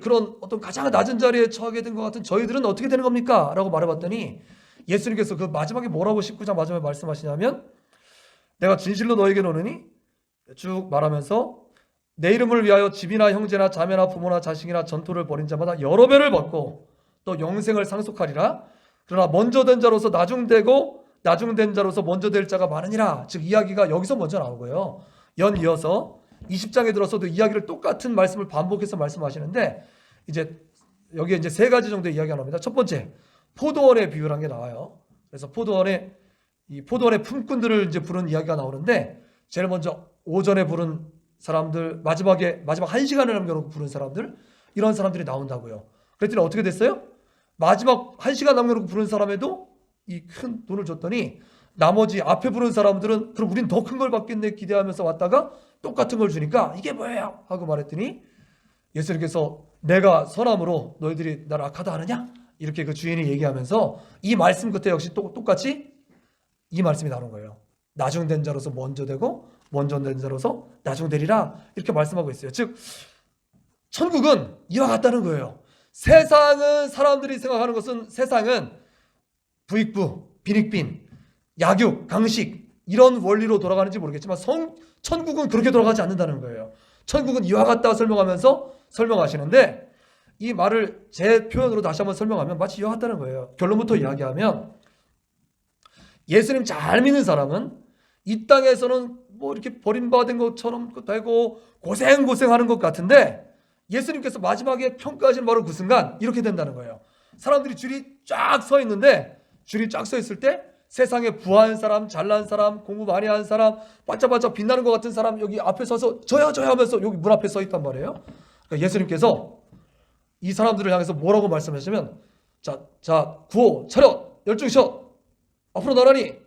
그런 어떤 가장 낮은 자리에 처하게 된 것 같은 저희들은 어떻게 되는 겁니까? 라고 말해봤더니 예수님께서 그 마지막에 뭐라고 19장 마지막에 말씀하시냐면, 내가 진실로 너에게 노느니 쭉 말하면서 내 이름을 위하여 집이나 형제나 자매나 부모나 자식이나 전토를 벌인 자마다 여러 배를 받고 또 영생을 상속하리라. 그러나 먼저 된 자로서 나중되고 나중된 자로서 먼저 될 자가 많으니라. 즉 이야기가 여기서 먼저 나오고요, 연이어서 20장에 들어서도 이야기를 똑같은 말씀을 반복해서 말씀하시는데, 이제 여기에 이제 세 가지 정도의 이야기가 나옵니다. 첫 번째, 포도원의 비유라는 게 나와요. 그래서 포도원의 품꾼들을 이제 부른 이야기가 나오는데, 제일 먼저 오전에 부른 사람들, 마지막 1시간을 남겨놓고 부른 사람들, 이런 사람들이 나온다고요. 그랬더니 어떻게 됐어요? 마지막 1시간 남겨놓고 부른 사람에도 이 큰 돈을 줬더니 나머지 앞에 부른 사람들은 그럼 우린 더 큰 걸 받겠네 기대하면서 왔다가 똑같은 걸 주니까 이게 뭐예요? 하고 말했더니 예수님께서 내가 선함으로 너희들이 나를 악하다 하느냐? 이렇게 그 주인이 얘기하면서 이 말씀 끝에 역시 똑같이 이 말씀이 나오는 거예요. 나중된 자로서 먼저 되고 먼저 된 자로서 나중되리라, 이렇게 말씀하고 있어요. 즉 천국은 이와 같다는 거예요. 세상은 사람들이 생각하는 것은 세상은 부익부, 빈익빈, 약육, 강식 이런 원리로 돌아가는지 모르겠지만 천국은 그렇게 돌아가지 않는다는 거예요. 천국은 이와 같다 설명하시는데, 이 말을 제 표현으로 다시 한번 설명하면 마치 이와 같다는 거예요. 결론부터 이야기하면 예수님 잘 믿는 사람은 이 땅에서는 뭐 이렇게 버림받은 것처럼 되고 고생하는 것 같은데, 예수님께서 마지막에 평가하시는 바로 그 순간 이렇게 된다는 거예요. 사람들이 줄이 쫙 서 있는데, 줄이 쫙 서 있을 때 세상에 부한 사람, 잘난 사람, 공부 많이 한 사람, 반짝반짝 빛나는 것 같은 사람 여기 앞에 서서 저야 하면서 여기 문 앞에 서 있단 말이에요. 그러니까 예수님께서 이 사람들을 향해서 뭐라고 말씀하시면, 자, 구호, 차렷, 열중샷, 앞으로 나란히,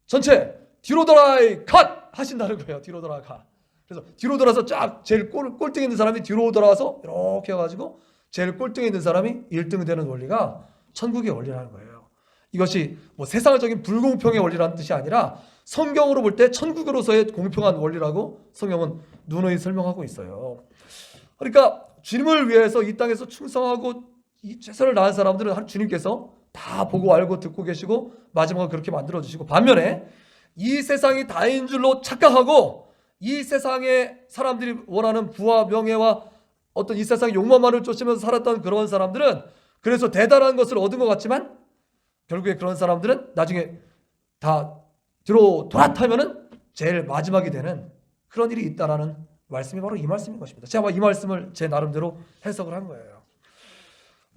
전체, 뒤로 돌아이, 컷! 하신다는 거예요. 뒤로 돌아, 가. 그래서 뒤로 돌아서 쫙, 제일 꼴등에 있는 사람이 뒤로 돌아서 이렇게 해가지고, 제일 꼴등에 있는 사람이 1등 되는 원리가 천국의 원리라는 거예요. 이것이 뭐 세상적인 불공평의 원리라는 뜻이 아니라 성경으로 볼 때 천국으로서의 공평한 원리라고 성경은 누누이 설명하고 있어요. 그러니까 주님을 위해서 이 땅에서 충성하고 이 최선을 다한 사람들은 주님께서 다 보고 알고 듣고 계시고 마지막에 그렇게 만들어 주시고, 반면에 이 세상이 다인 줄로 착각하고 이 세상의 사람들이 원하는 부와 명예와 어떤 이 세상의 욕망만을 쫓으면서 살았던 그런 사람들은 그래서 대단한 것을 얻은 것 같지만 결국에 그런 사람들은 나중에 다 뒤로 돌아타면은 제일 마지막이 되는 그런 일이 있다라는 말씀이 바로 이 말씀인 것입니다. 제가 이 말씀을 제 나름대로 해석을 한 거예요.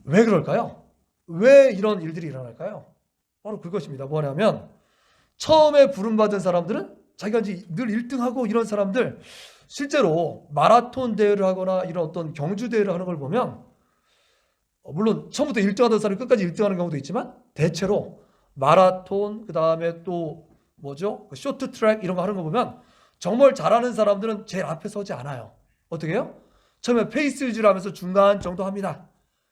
왜 그럴까요? 왜 이런 일들이 일어날까요? 바로 그것입니다. 뭐냐면 처음에 부름받은 사람들은 자기가 이제 늘 1등하고 이런 사람들, 실제로 마라톤 대회를 하거나 이런 어떤 경주 대회를 하는 걸 보면 물론 처음부터 1등하던 사람이 끝까지 1등하는 경우도 있지만 대체로 마라톤, 그 다음에 또 뭐죠? 쇼트트랙 이런 거 하는 거 보면 정말 잘하는 사람들은 제일 앞에 서지 않아요. 어떻게 해요? 처음에 페이스 유지를 하면서 중간 정도 합니다.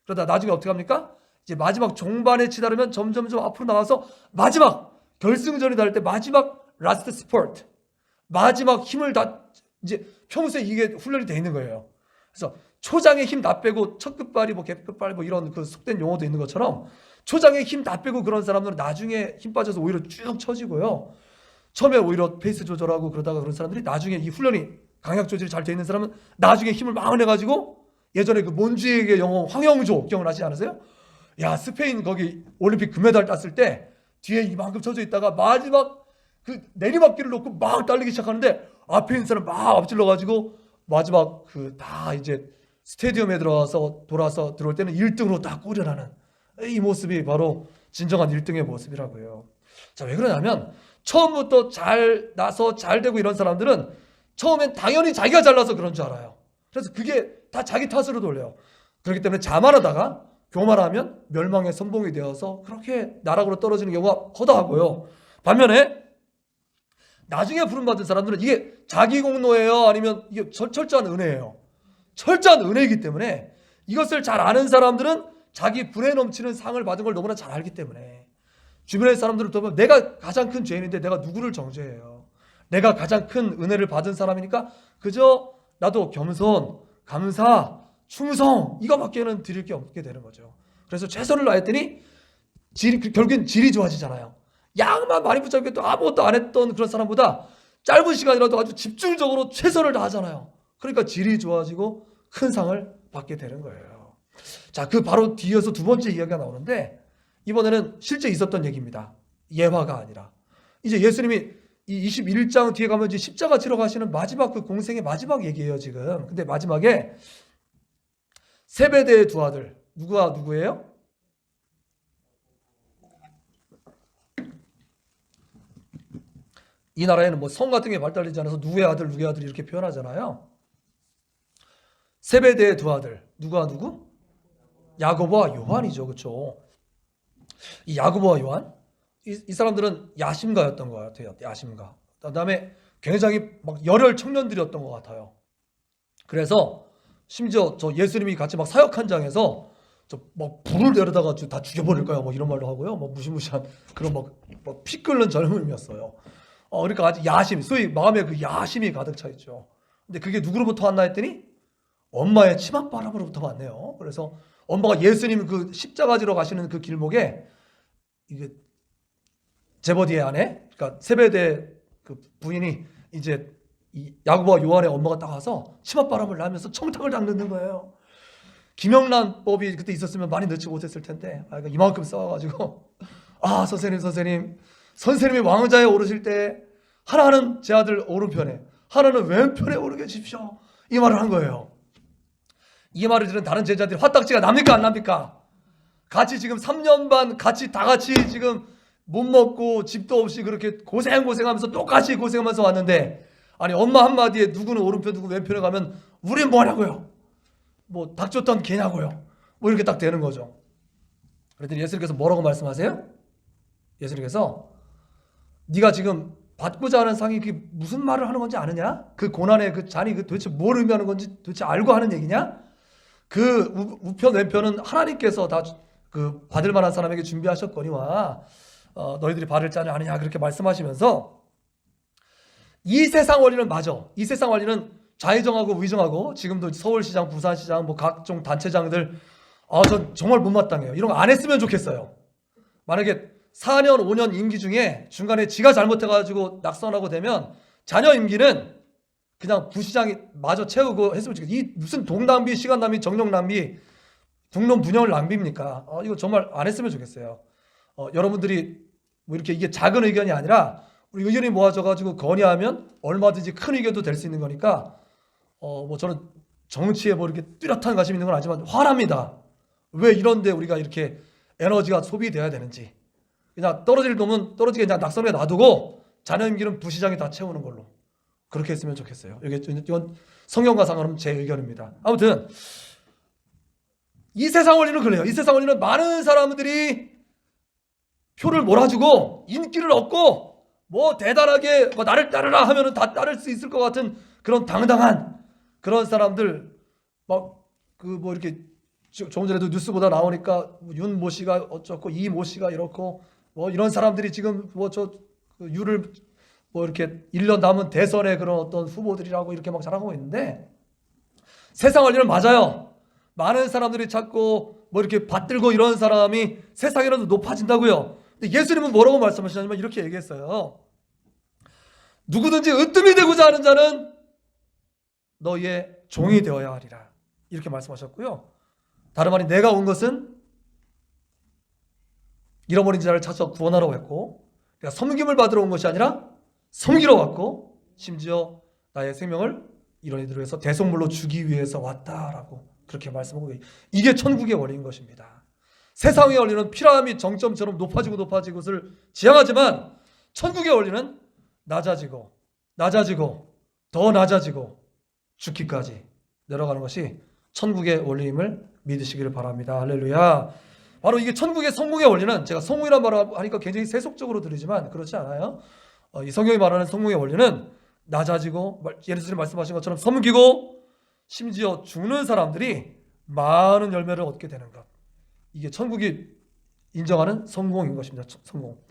그러다 나중에 어떻게 합니까? 이제 마지막 종반에 치다르면 점점점 앞으로 나와서 마지막 결승전이 날 때 마지막 라스트 스포트, 마지막 힘을 다 이제 평소에 이게 훈련이 돼 있는 거예요. 그래서 초장에 힘 다 빼고 첫 끝발이 뭐 갭끝발 뭐 이런 그 속된 용어도 있는 것처럼 초장에 힘 다 빼고 그런 사람들은 나중에 힘 빠져서 오히려 쭉 처지고요. 처음에 오히려 페이스 조절하고 그러다가 그런 사람들이 나중에 이 훈련이 강약 조절이 잘 돼 있는 사람은 나중에 힘을 막 내가지고, 예전에 그 몬주에게 영어 황영조 기억나시지 않으세요? 야, 스페인 거기 올림픽 금메달 땄을 때 뒤에 이만큼 쳐져 있다가 마지막 그 내리막길을 놓고 막 달리기 시작하는데 앞에 있는 사람 막 앞질러가지고 마지막 그 다 이제 스테디움에 들어와서 돌아서 들어올 때는 1등으로 딱 꼬려나는 이 모습이 바로 진정한 1등의 모습이라고요. 자, 왜 그러냐면 처음부터 잘 나서 잘 되고 이런 사람들은 처음엔 당연히 자기가 잘나서 그런 줄 알아요. 그래서 그게 다 자기 탓으로 돌려요. 그렇기 때문에 자만하다가 교만하면 멸망의 선봉이 되어서 그렇게 나락으로 떨어지는 경우가 허다하고요. 반면에 나중에 부름받은 사람들은 이게 자기 공로예요? 아니면 이게 철저한 은혜예요? 철저한 은혜이기 때문에 이것을 잘 아는 사람들은 자기 불에 넘치는 상을 받은 걸 너무나 잘 알기 때문에 주변의 사람들을 보면 내가 가장 큰 죄인인데 내가 누구를 정죄해요? 내가 가장 큰 은혜를 받은 사람이니까 그저 나도 겸손, 감사, 충성 이거밖에는 드릴 게 없게 되는 거죠. 그래서 최선을 다했더니 결국엔 질이 좋아지잖아요. 양만 많이 붙잡게 또 아무것도 안 했던 그런 사람보다 짧은 시간이라도 아주 집중적으로 최선을 다하잖아요. 그러니까 질이 좋아지고 큰 상을 받게 되는 거예요. 자, 그 바로 뒤에서 두 번째 이야기가 나오는데 이번에는 실제 있었던 얘기입니다. 예화가 아니라. 이제 예수님이 이 21장 뒤에 가면 이제 십자가 지러 가시는 마지막 그 공생의 마지막 얘기예요, 지금. 근데 마지막에 세베대의 두 아들, 누구와 누구예요? 이 나라에는 뭐 성 같은 게 발달되지 않아서 누구의 아들 이렇게 표현하잖아요. 세베대의 두 아들, 누가 누구? 야고보와 요한이죠, 그렇죠? 이 야고보와 요한, 이 사람들은 야심가였던 것 같아요. 야심가. 그다음에 굉장히 막 열혈 청년들이었던 것 같아요. 그래서 심지어 저 예수님이 같이 막 사역 현장에서 저 막 불을 내려다가 다 죽여버릴까요? 뭐 이런 말도 하고요. 뭐 무시무시한 그런 막 피 끓는 젊음이었어요. 그러니까 아주 야심, 소위 마음에 그 야심이 가득 차 있죠. 근데 그게 누구로부터 왔나 했더니 엄마의 치맛바람으로부터 왔네요. 그래서 엄마가 예수님 그 십자가지로 가시는 그 길목에 이게 제버디의 아내, 그러니까 세베대 그 부인이 이제 이 야고보와 요한의 엄마가 딱 와서 치맛바람을 나면서 청탁을 닦는 거예요. 김영란법이 그때 있었으면 많이 넣지 못했을 텐데 그러니까 이만큼 싸워가지고 선생님이 왕자에 오르실 때 하나는 제 아들 오른편에 하나는 왼편에 오르게 해주십시오. 이 말을 한 거예요. 이 말을 들은 다른 제자들이 화딱지가 납니까 안 납니까? 같이 지금 3년 반 같이 다 같이 지금 못 먹고 집도 없이 그렇게 고생하면서 똑같이 고생하면서 왔는데 아니 엄마 한마디에 누구는 오른편 누구 왼편에 가면 우린 뭐냐고요? 뭐 닥쳤던 개냐고요? 뭐 이렇게 딱 되는 거죠. 그랬더니 예수님께서 뭐라고 말씀하세요? 예수님께서 네가 지금 받고자 하는 상이 그게 무슨 말을 하는 건지 아느냐? 그 고난의 그 잔이 그 도대체 뭘 의미하는 건지 도대체 알고 하는 얘기냐? 그 우편 왼편은 하나님께서 다 그 받을 만한 사람에게 준비하셨거니와 너희들이 받을 자는 아느냐 그렇게 말씀하시면서 이 세상 원리는 맞아. 이 세상 원리는 좌의정하고 우의정하고 지금도 서울시장, 부산시장, 뭐 각종 단체장들 전 정말 못마땅해요. 이런 거 안 했으면 좋겠어요. 만약에 4년, 5년 임기 중에 중간에 지가 잘못해가지고 낙선하고 되면 자녀 임기는 그냥 부시장이 마저 채우고 했으면 좋겠어요. 이 무슨 돈 낭비, 시간 낭비, 정력 낭비, 국론 분열을 낭비입니까? 이거 정말 안 했으면 좋겠어요. 여러분들이 뭐 이렇게 이게 작은 의견이 아니라 우리 의견이 모아져가지고 건의하면 얼마든지 큰 의견도 될 수 있는 거니까 뭐 저는 정치에 뭐 이렇게 뚜렷한 관심 있는 건 아니지만 화납니다. 왜 이런데 우리가 이렇게 에너지가 소비돼야 되는지. 그냥 떨어질 놈은 떨어지게 그냥 낙선에 놔두고 자녀 임기는 부시장이 다 채우는 걸로 그렇게 했으면 좋겠어요. 이건 성경과 상관없는 제 의견입니다. 아무튼 이 세상 원리는 그래요. 이 세상 원리는 많은 사람들이 표를 몰아주고 인기를 얻고 뭐 대단하게 뭐 나를 따르라 하면은 다 따를 수 있을 것 같은 그런 당당한 그런 사람들 막 그 뭐 이렇게 조금 전에도 뉴스보다 나오니까 윤 모 씨가 어쩌고 이 모 씨가 이렇고 뭐 이런 사람들이 지금 뭐 저 유를 뭐 이렇게 1년 남은 대선의 그런 어떤 후보들이라고 이렇게 막 자랑하고 있는데 세상 원리는 맞아요. 많은 사람들이 찾고 뭐 이렇게 받들고 이런 사람이 세상에라도 높아진다고요. 근데 예수님은 뭐라고 말씀하시냐면 이렇게 얘기했어요. 누구든지 으뜸이 되고자 하는 자는 너희의 종이 되어야 하리라. 이렇게 말씀하셨고요. 다른 말이 내가 온 것은 잃어버린 자를 찾아 구원하라고 했고 그러니까 섬김을 받으러 온 것이 아니라 섬기러 왔고 심지어 나의 생명을 이런 이들을 위해서 대속물로 주기 위해서 왔다라고 그렇게 말씀하고 이게 천국의 원리인 것입니다. 세상의 원리는 피라미드 정점처럼 높아지고 것을 지향하지만 천국의 원리는 낮아지고 더 낮아지고 죽기까지 내려가는 것이 천국의 원리임을 믿으시기를 바랍니다. 할렐루야. 바로 이게 천국의 성공의 원리는 제가 성공이란 말을 하니까 굉장히 세속적으로 들리지만 그렇지 않아요. 이 성경이 말하는 성공의 원리는 낮아지고 예수님 말씀하신 것처럼 섬기고 심지어 죽는 사람들이 많은 열매를 얻게 되는 것. 이게 천국이 인정하는 성공인 것입니다. 성공.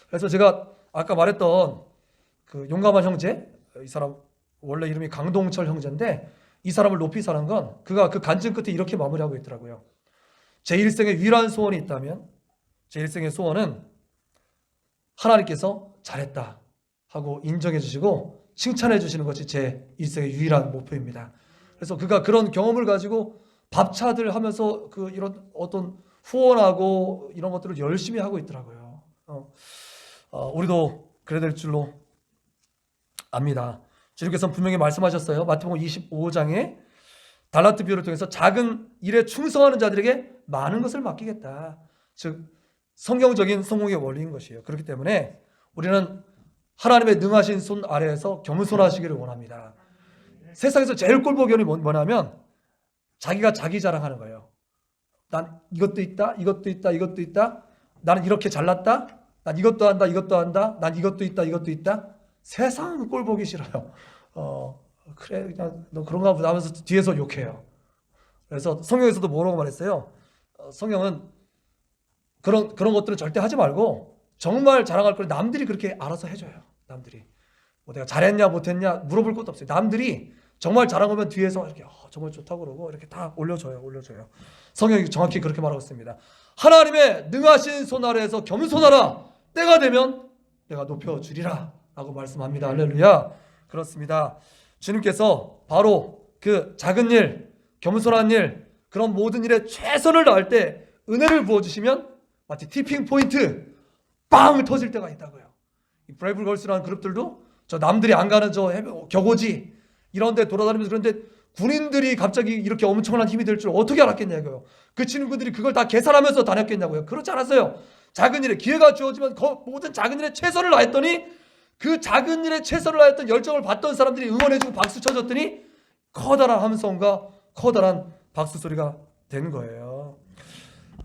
그래서 제가 아까 말했던 그 용감한 형제, 이 사람 원래 이름이 강동철 형제인데 이 사람을 높이 사는 건 그가 그 간증 끝에 이렇게 마무리하고 있더라고요. 제 일생에 유일한 소원이 있다면 제 일생의 소원은 하나님께서 잘했다 하고 인정해 주시고 칭찬해 주시는 것이 제 일생의 유일한 목표입니다. 그래서 그가 그런 경험을 가지고 밥차들 하면서 그 이런 어떤 후원하고 이런 것들을 열심히 하고 있더라고요. 우리도 그래야 될 줄로 압니다. 주님께서는 분명히 말씀하셨어요. 마태복음 25장에 달란트 비유를 통해서 작은 일에 충성하는 자들에게 많은 것을 맡기겠다. 즉 성경적인 성공의 원리인 것이에요. 그렇기 때문에 우리는 하나님의 능하신 손 아래에서 겸손하시기를 원합니다. 세상에서 제일 꼴보기 견이 뭐냐면 자기가 자기 자랑하는 거예요. 난 이것도 있다, 이것도 있다, 이것도 있다. 나는 이렇게 잘났다. 난 이것도 한다, 이것도 한다. 난 이것도 있다, 이것도 있다. 세상은 꼴보기 싫어요. 그래 그냥 너 그런가 보다 하면서 뒤에서 욕해요. 그래서 성경에서도 뭐라고 말했어요? 성경은 그런 것들은 절대 하지 말고 정말 자랑할 걸 남들이 그렇게 알아서 해줘요. 남들이 뭐 내가 잘했냐 못했냐 물어볼 것도 없어요. 남들이 정말 자랑하면 뒤에서 이렇게 정말 좋다고 그러고 이렇게 다 올려줘요. 성경이 정확히 그렇게 말하고 있습니다. 하나님의 능하신 손 아래에서 겸손하라. 때가 되면 내가 높여주리라 라고 말씀합니다. 할렐루야. 그렇습니다. 주님께서 바로 그 작은 일, 겸손한 일, 그런 모든 일에 최선을 다할 때 은혜를 부어주시면 마치 티핑 포인트 빵 터질 때가 있다고요. 이 브레이브 걸스라는 그룹들도 저 남들이 안 가는 저 격오지 이런 데 돌아다니면서 그런데 군인들이 갑자기 이렇게 엄청난 힘이 될 줄 어떻게 알았겠냐고요. 그 친구들이 그걸 다 계산하면서 다녔겠냐고요. 그렇지 않았어요. 작은 일에 기회가 주어지면 모든 작은 일에 최선을 다했더니 그 작은 일에 최선을 다했던 열정을 받던 사람들이 응원해주고 박수 쳐줬더니 커다란 함성과 커다란 박수 소리가 된 거예요.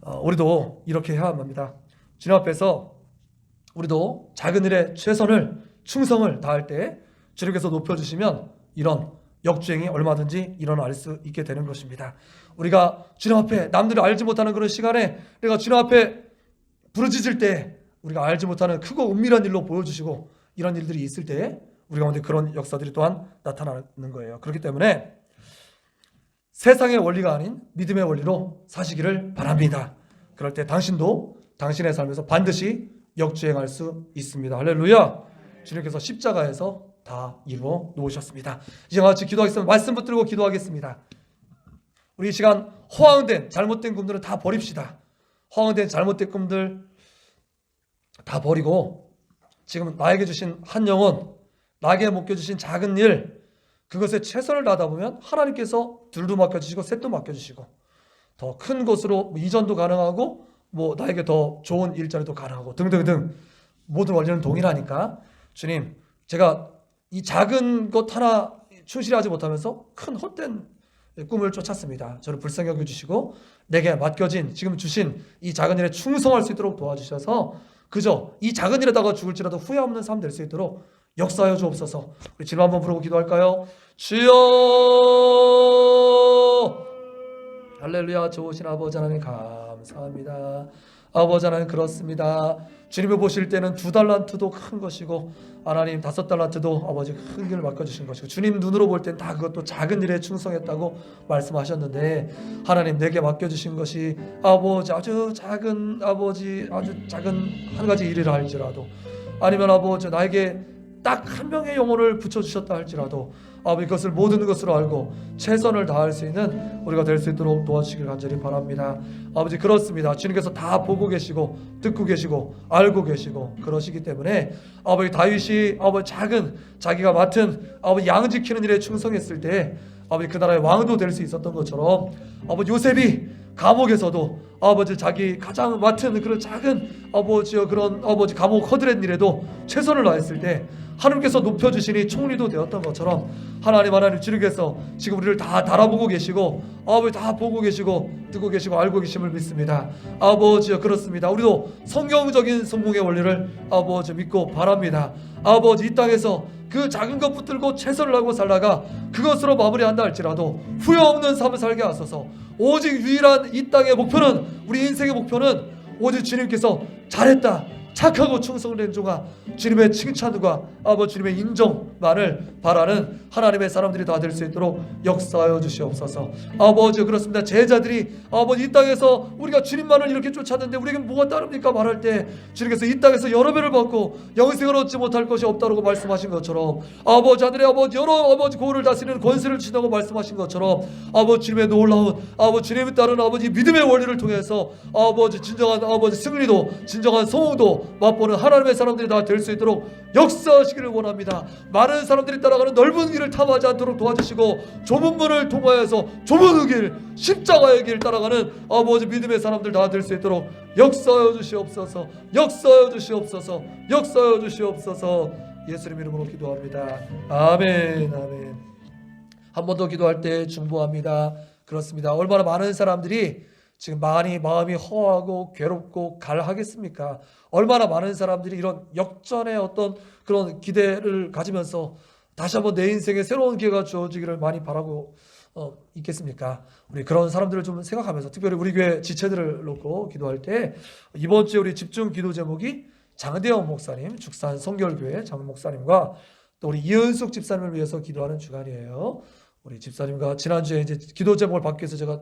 우리도 이렇게 해야 합니다. 주님 앞에서 우리도 작은 일에 최선을 충성을 다할 때 주님께서 높여주시면 이런 역주행이 얼마든지 일어날 수 있게 되는 것입니다. 우리가 주님 앞에 남들이 알지 못하는 그런 시간에 우리가 주님 앞에 부르짖을 때 우리가 알지 못하는 크고 은밀한 일로 보여주시고 이런 일들이 있을 때 우리 가운데 그런 역사들이 또한 나타나는 거예요. 그렇기 때문에 세상의 원리가 아닌 믿음의 원리로 사시기를 바랍니다. 그럴 때 당신도 당신의 삶에서 반드시 역주행할 수 있습니다. 할렐루야. 주님께서 십자가에서 다 이루어 놓으셨습니다. 이제 같이 기도하겠습니다. 말씀 붙들고 기도하겠습니다. 우리 이 시간 허황된 잘못된 꿈들은 다 버립시다. 허황된 잘못된 꿈들 다 버리고 지금 나에게 주신 한 영혼, 나에게 맡겨주신 작은 일, 그것에 최선을 다하다 보면 하나님께서 둘도 맡겨주시고 셋도 맡겨주시고 더 큰 것으로 이전도 가능하고 나에게 더 좋은 일자리도 가능하고 등등등 모든 원리는 동일하니까 주님, 제가 이 작은 것 하나 충실하지 못하면서 큰 헛된 꿈을 쫓았습니다. 저를 불쌍히 여겨주시고 내게 맡겨진 지금 주신 이 작은 일에 충성할 수 있도록 도와주셔서 그저 이 작은 일에다가 죽을지라도 후회 없는 삶 될 수 있도록 역사하여 주옵소서. 우리 주님 한번 부르고 기도할까요? 주여 할렐루야. 좋으신 아버지 하나님 감사합니다. 아버지 하나님 그렇습니다. 주님을 보실 때는 2달란트도 큰 것이고 하나님 5달란트도 아버지 큰 길을 맡겨주신 것이고 주님 눈으로 볼 땐 다 그것도 작은 일에 충성했다고 말씀하셨는데 하나님 내게 맡겨주신 것이 아버지 아주 작은 한 가지 일을 할지라도 아니면 아버지 나에게 딱 한 명의 영혼을 붙여주셨다 할지라도 아버지 그것을 모든 것으로 알고 최선을 다할 수 있는 우리가 될 수 있도록 도와주시길 간절히 바랍니다. 아버지 그렇습니다. 주님께서 다 보고 계시고 듣고 계시고 알고 계시고 그러시기 때문에 아버지 다윗이 아버지 작은 자기가 맡은 아버지 양 지키는 일에 충성했을 때 아버지 그 나라의 왕도 될 수 있었던 것처럼 아버지 요셉이 감옥에서도 아버지 자기 가장 맡은 그런 작은 그런 감옥 허드렛 일에도 최선을 다했을 때 하나님께서 높여주시니 총리도 되었던 것처럼 하나님 주님께서 지금 우리를 다 달아보고 계시고 아버지 다 보고 계시고 듣고 계시고 알고 계심을 믿습니다. 아버지요 그렇습니다. 우리도 성경적인 성공의 원리를 아버지 믿고 바랍니다. 아버지 이 땅에서 그 작은 것 붙들고 최선을 하고 살다가 그것으로 마무리한다 할지라도 후회 없는 삶을 살게 하소서. 오직 유일한 이 땅의 목표는 우리 인생의 목표는 오직 주님께서 잘했다 착하고 충성된 종아 주님의 칭찬과 아버지 주님의 인정만을 바라는 하나님의 사람들이 다 될 수 있도록 역사하여 주시옵소서. 아버지 그렇습니다. 제자들이 아버지 이 땅에서 우리가 주님만을 이렇게 쫓았는데 우리에게 뭐가 따릅니까 말할 때 주님께서 이 땅에서 여러 배를 받고 영생을 얻지 못할 것이 없다고 말씀하신 것처럼 아버지 하늘의 아버지 여러 고을을 다스리는 권세를 주신다고 말씀하신 것처럼 아버지 주님의 놀라운 아버지 주님에 따른 아버지 믿음의 원리를 통해서 아버지 진정한 아버지 승리도 진정한 성공도 맛보는 하나님의 사람들이 다 될 수 있도록 역사하시기를 원합니다. 많은 사람들이 따라가는 넓은 길을 탐하지 않도록 도와주시고 좁은 문을 통하여서 좁은 길 십자가의 길 따라가는 아버지 믿음의 사람들 다 될 수 있도록 역사하여 주시옵소서. 역사하여 주시옵소서. 역사하여 주시옵소서. 예수님 이름으로 기도합니다. 아멘. 아멘. 한 번 더 기도할 때 중보합니다. 그렇습니다. 얼마나 많은 사람들이 지금 마음이 허하고 괴롭고 갈하겠습니까? 얼마나 많은 사람들이 이런 역전의 어떤 그런 기대를 가지면서 다시 한번 내 인생에 새로운 기회가 주어지기를 많이 바라고 있겠습니까? 우리 그런 사람들을 좀 생각하면서 특별히 우리 교회 지체들을 놓고 기도할 때 이번 주에 우리 집중 기도 제목이 장대영 목사님, 죽산 성결교회 장 목사님과 또 우리 이은숙 집사님을 위해서 기도하는 주간이에요. 우리 집사님과 지난주에 이제 기도 제목을 받기 위해서 제가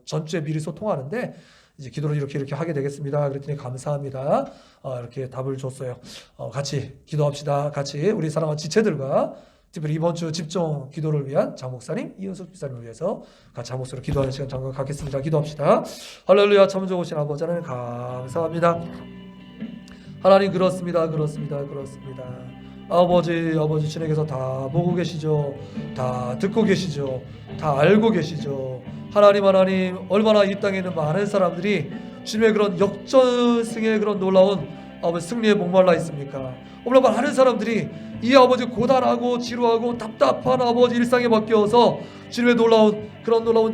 전주에 미리 소통하는데 이제 기도를 이렇게 하게 되겠습니다. 그랬더니 감사합니다. 이렇게 답을 줬어요. 같이 기도합시다. 같이 우리 사랑하는 지체들과 특별히 이번 주 집중 기도를 위한 장 목사님, 이은숙 집사님을 위해서 같이 한 목소리로 기도하는 시간 잠깐 갖겠습니다. 기도합시다. 할렐루야. 참 좋으신 아버지 하나님 감사합니다. 하나님 그렇습니다. 아버지 주님께서 다 보고 계시죠. 다 듣고 계시죠. 다 알고 계시죠. 하나님 얼마나 이 땅에 있는 많은 사람들이 주님의 그런 역전승의 그런 놀라운 아버지 승리에 목말라 있습니까? 오늘 많은 사람들이 이 아버지 고단하고 지루하고 답답한 아버지 일상에 바뀌어서 주님의 놀라운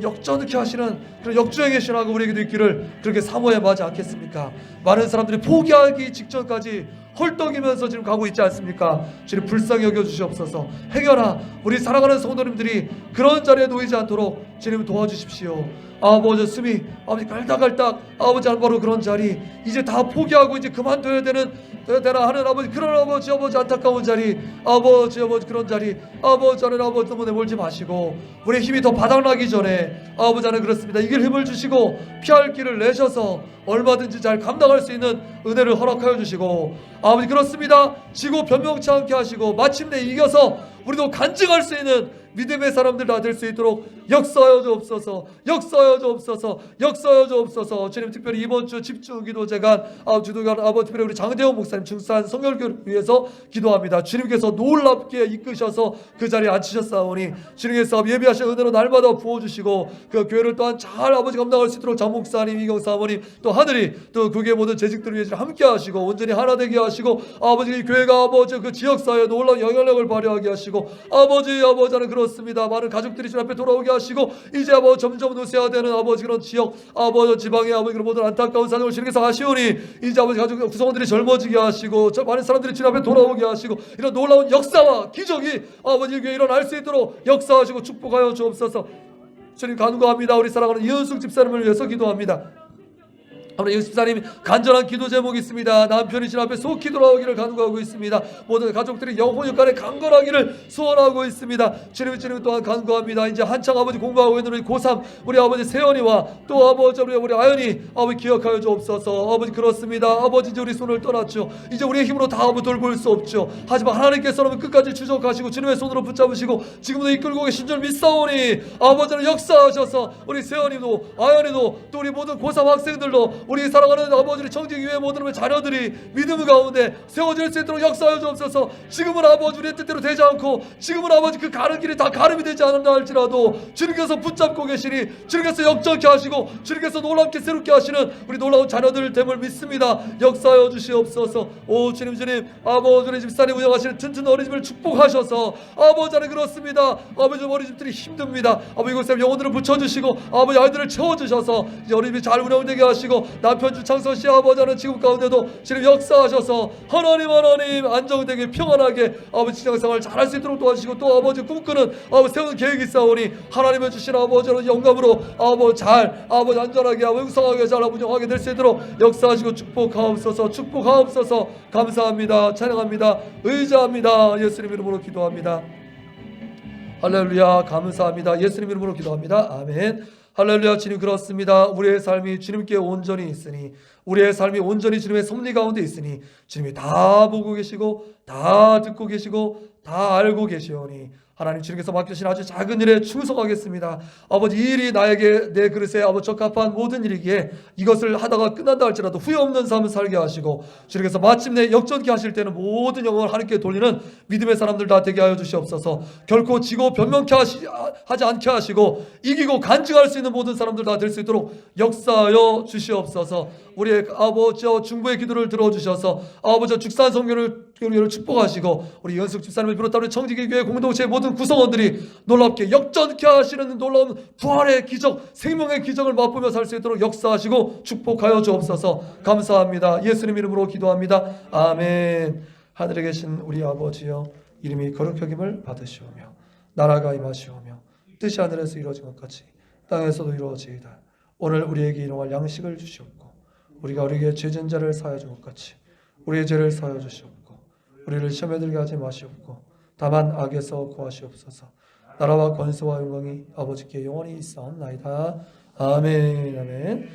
역전케 하시는 그런 역주행의 신하가 우리에게도 있기를 그렇게 사모해 마지 않겠습니까? 많은 사람들이 포기하기 직전까지 헐떡이면서 지금 가고 있지 않습니까? 주님 불쌍히 여겨주시옵소서. 행여나 우리 사랑하는 성도님들이 그런 자리에 놓이지 않도록 주님 도와주십시오. 아버지 숨이 아버지 깔딱깔딱 아버지 안 바로 그런 자리 이제 다 포기하고 이제 그만둬야 되나 하는 아버지 그런 아버지 안타까운 자리 아버지 그런 자리 아버지 하는 아버지 때문에 몰지 마시고 우리의 힘이 더 바닥나기 전에 아버지 하는 그렇습니다. 이길 힘을 주시고 피할 길을 내셔서 얼마든지 잘 감당할 수 있는 은혜를 허락하여 주시고 아버지 그렇습니다. 지고 변명치 않게 하시고 마침내 이겨서 우리도 간증할 수 있는 믿음의 사람들 다 될 수 있도록 역사하여 주옵소서. 주님 특별히 이번 주 집중기도 제간 주도관 아버지 특별히 우리 장대원 목사님 중산 성결교를 위해서 기도합니다. 주님께서 놀랍게 이끄셔서 그 자리에 앉히셨사오니 주님께서 예비하신 은혜로 날마다 부어주시고 그 교회를 또한 잘 아버지 감당할 수 있도록 장 목사님 이경 사모님 또 하늘이 또 그게 모든 재직들을 위해서 함께 하시고 온전히 하나 되게 하시고 아버지 이 교회가 아버지 그 지역사회에 놀라운 영향력을 발휘하게 하시고 아버지는 그렇습니다. 많은 가족들이 주님 앞에 돌아오게 하시고 이제 아버지 점점 노쇠화되는 아버지 그런 지역 아버지 지방의 아버지 그런 모든 안타까운 사정을 주님께서 하시오니 이제 아버지 가족 구성원들이 젊어지게 하시고 많은 사람들이 주님 앞에 돌아오게 하시고 이런 놀라운 역사와 기적이 아버지 교회에 일어날 수 있도록 역사하시고 축복하여 주옵소서. 주님 간구합니다. 우리 사랑하는 이은숙 집사님을 위해서 기도합니다. 아버지 집사님 간절한 기도 제목이 있습니다. 남편이 주 앞에 속히 돌아오기를 간구하고 있습니다. 모든 가족들이 영혼육간에 강건하기를 소원하고 있습니다. 주님 또한 간구합니다. 이제 한창 아버지 공부하고 있는 우리 고3 우리 아버지 세연이와 또 아버지 우리 아연이 아버지 기억하여 주옵소서. 아버지 그렇습니다. 아버지 이제 우리 손을 떠났죠. 이제 우리의 힘으로 다 아버지 돌볼 수 없죠. 하지만 하나님께서는 끝까지 주적하시고 주님의 손으로 붙잡으시고 지금도 이끌고 계신 줄 믿사오니 아버지는 역사하셔서 우리 세연이도 아연이도 또 우리 모든 고3 학생들도 우리 사랑하는 아버지의 청지교회 모든 자녀들이 믿음 가운데 세워질 수 있도록 역사하여 주옵소서. 지금은 아버지 우리의 뜻대로 되지 않고 지금은 아버지 그 가는 길이 다 가름이 되지 않는다 할지라도 주님께서 붙잡고 계시니 주님께서 역전케 하시고 주님께서 놀랍게 새롭게 하시는 우리 놀라운 자녀들 됨을 믿습니다. 역사하여 주시옵소서. 오 주님 아버지 우리 집사님 운영하시는 튼튼 어린이집을 축복하셔서 아버지 안에 그렇습니다. 아버지 어린이집들이 힘듭니다. 아버지 이곳에 영혼들을 붙여주시고 아버지 아이들을 채워주셔서 이제 어린이집이 잘 운영되게 하시고 남편 주창선 씨 아버지는 지금 가운데도 주님 역사하셔서 하나님 안정되게 평안하게 아버지 신앙생활 잘할 수 있도록 도와주시고 또 아버지 꿈꾸는 아버지 세우는 계획이 있사오니 하나님의 주신 아버지는 영감으로 아버지 잘 아버지 안전하게 영성하게 잘 운영하게 될 수 있도록 역사하시고 축복하옵소서. 감사합니다. 찬양합니다. 의지합니다. 예수님 이름으로 기도합니다. 할렐루야. 감사합니다. 예수님 이름으로 기도합니다. 아멘. 할렐루야. 주님 그렇습니다. 우리의 삶이 주님께 온전히 있으니 우리의 삶이 온전히 주님의 섭리 가운데 있으니 주님이 다 보고 계시고 다 듣고 계시고 다 알고 계시오니 하나님 주님께서 맡겨주신 아주 작은 일에 충성하겠습니다. 아버지 이 일이 나에게 내 그릇에 아버지 적합한 모든 일이기에 이것을 하다가 끝난다 할지라도 후회 없는 삶을 살게 하시고 주님께서 마침내 역전케 하실 때는 모든 영광을 하나님께 돌리는 믿음의 사람들 다 되게 하여 주시옵소서. 결코 지고 변명케 하지 않게 하시고 이기고 간증할 수 있는 모든 사람들 다 될 수 있도록 역사하여 주시옵소서. 우리의 아버지와 중보의 기도를 들어주셔서 아버지와 죽산 성교를 축복하시고 우리 연숙 집사님을 비롯한 우리 청지기교회 공동체의 모든 구성원들이 놀랍게 역전케 하시는 놀라운 부활의 기적 생명의 기적을 맛보며 살 수 있도록 역사하시고 축복하여 주옵소서. 감사합니다. 예수님 이름으로 기도합니다. 아멘. 하늘에 계신 우리 아버지여 이름이 거룩히 여김을 받으시오며 나라가 임하시오며 뜻이 하늘에서 이루어진 것 같이 땅에서도 이루어지이다. 오늘 우리에게 일용할 양식을 주시옵고 우리가 우리에게 죄진 자를 사하여 준 것 같이 우리의 죄를 사하여 주시옵고 우리를 시험에 들게 하지 마시옵고 다만 악에서 구하시옵소서. 나라와 권세와 영광이 아버지께 영원히 있사옵나이다. 아멘.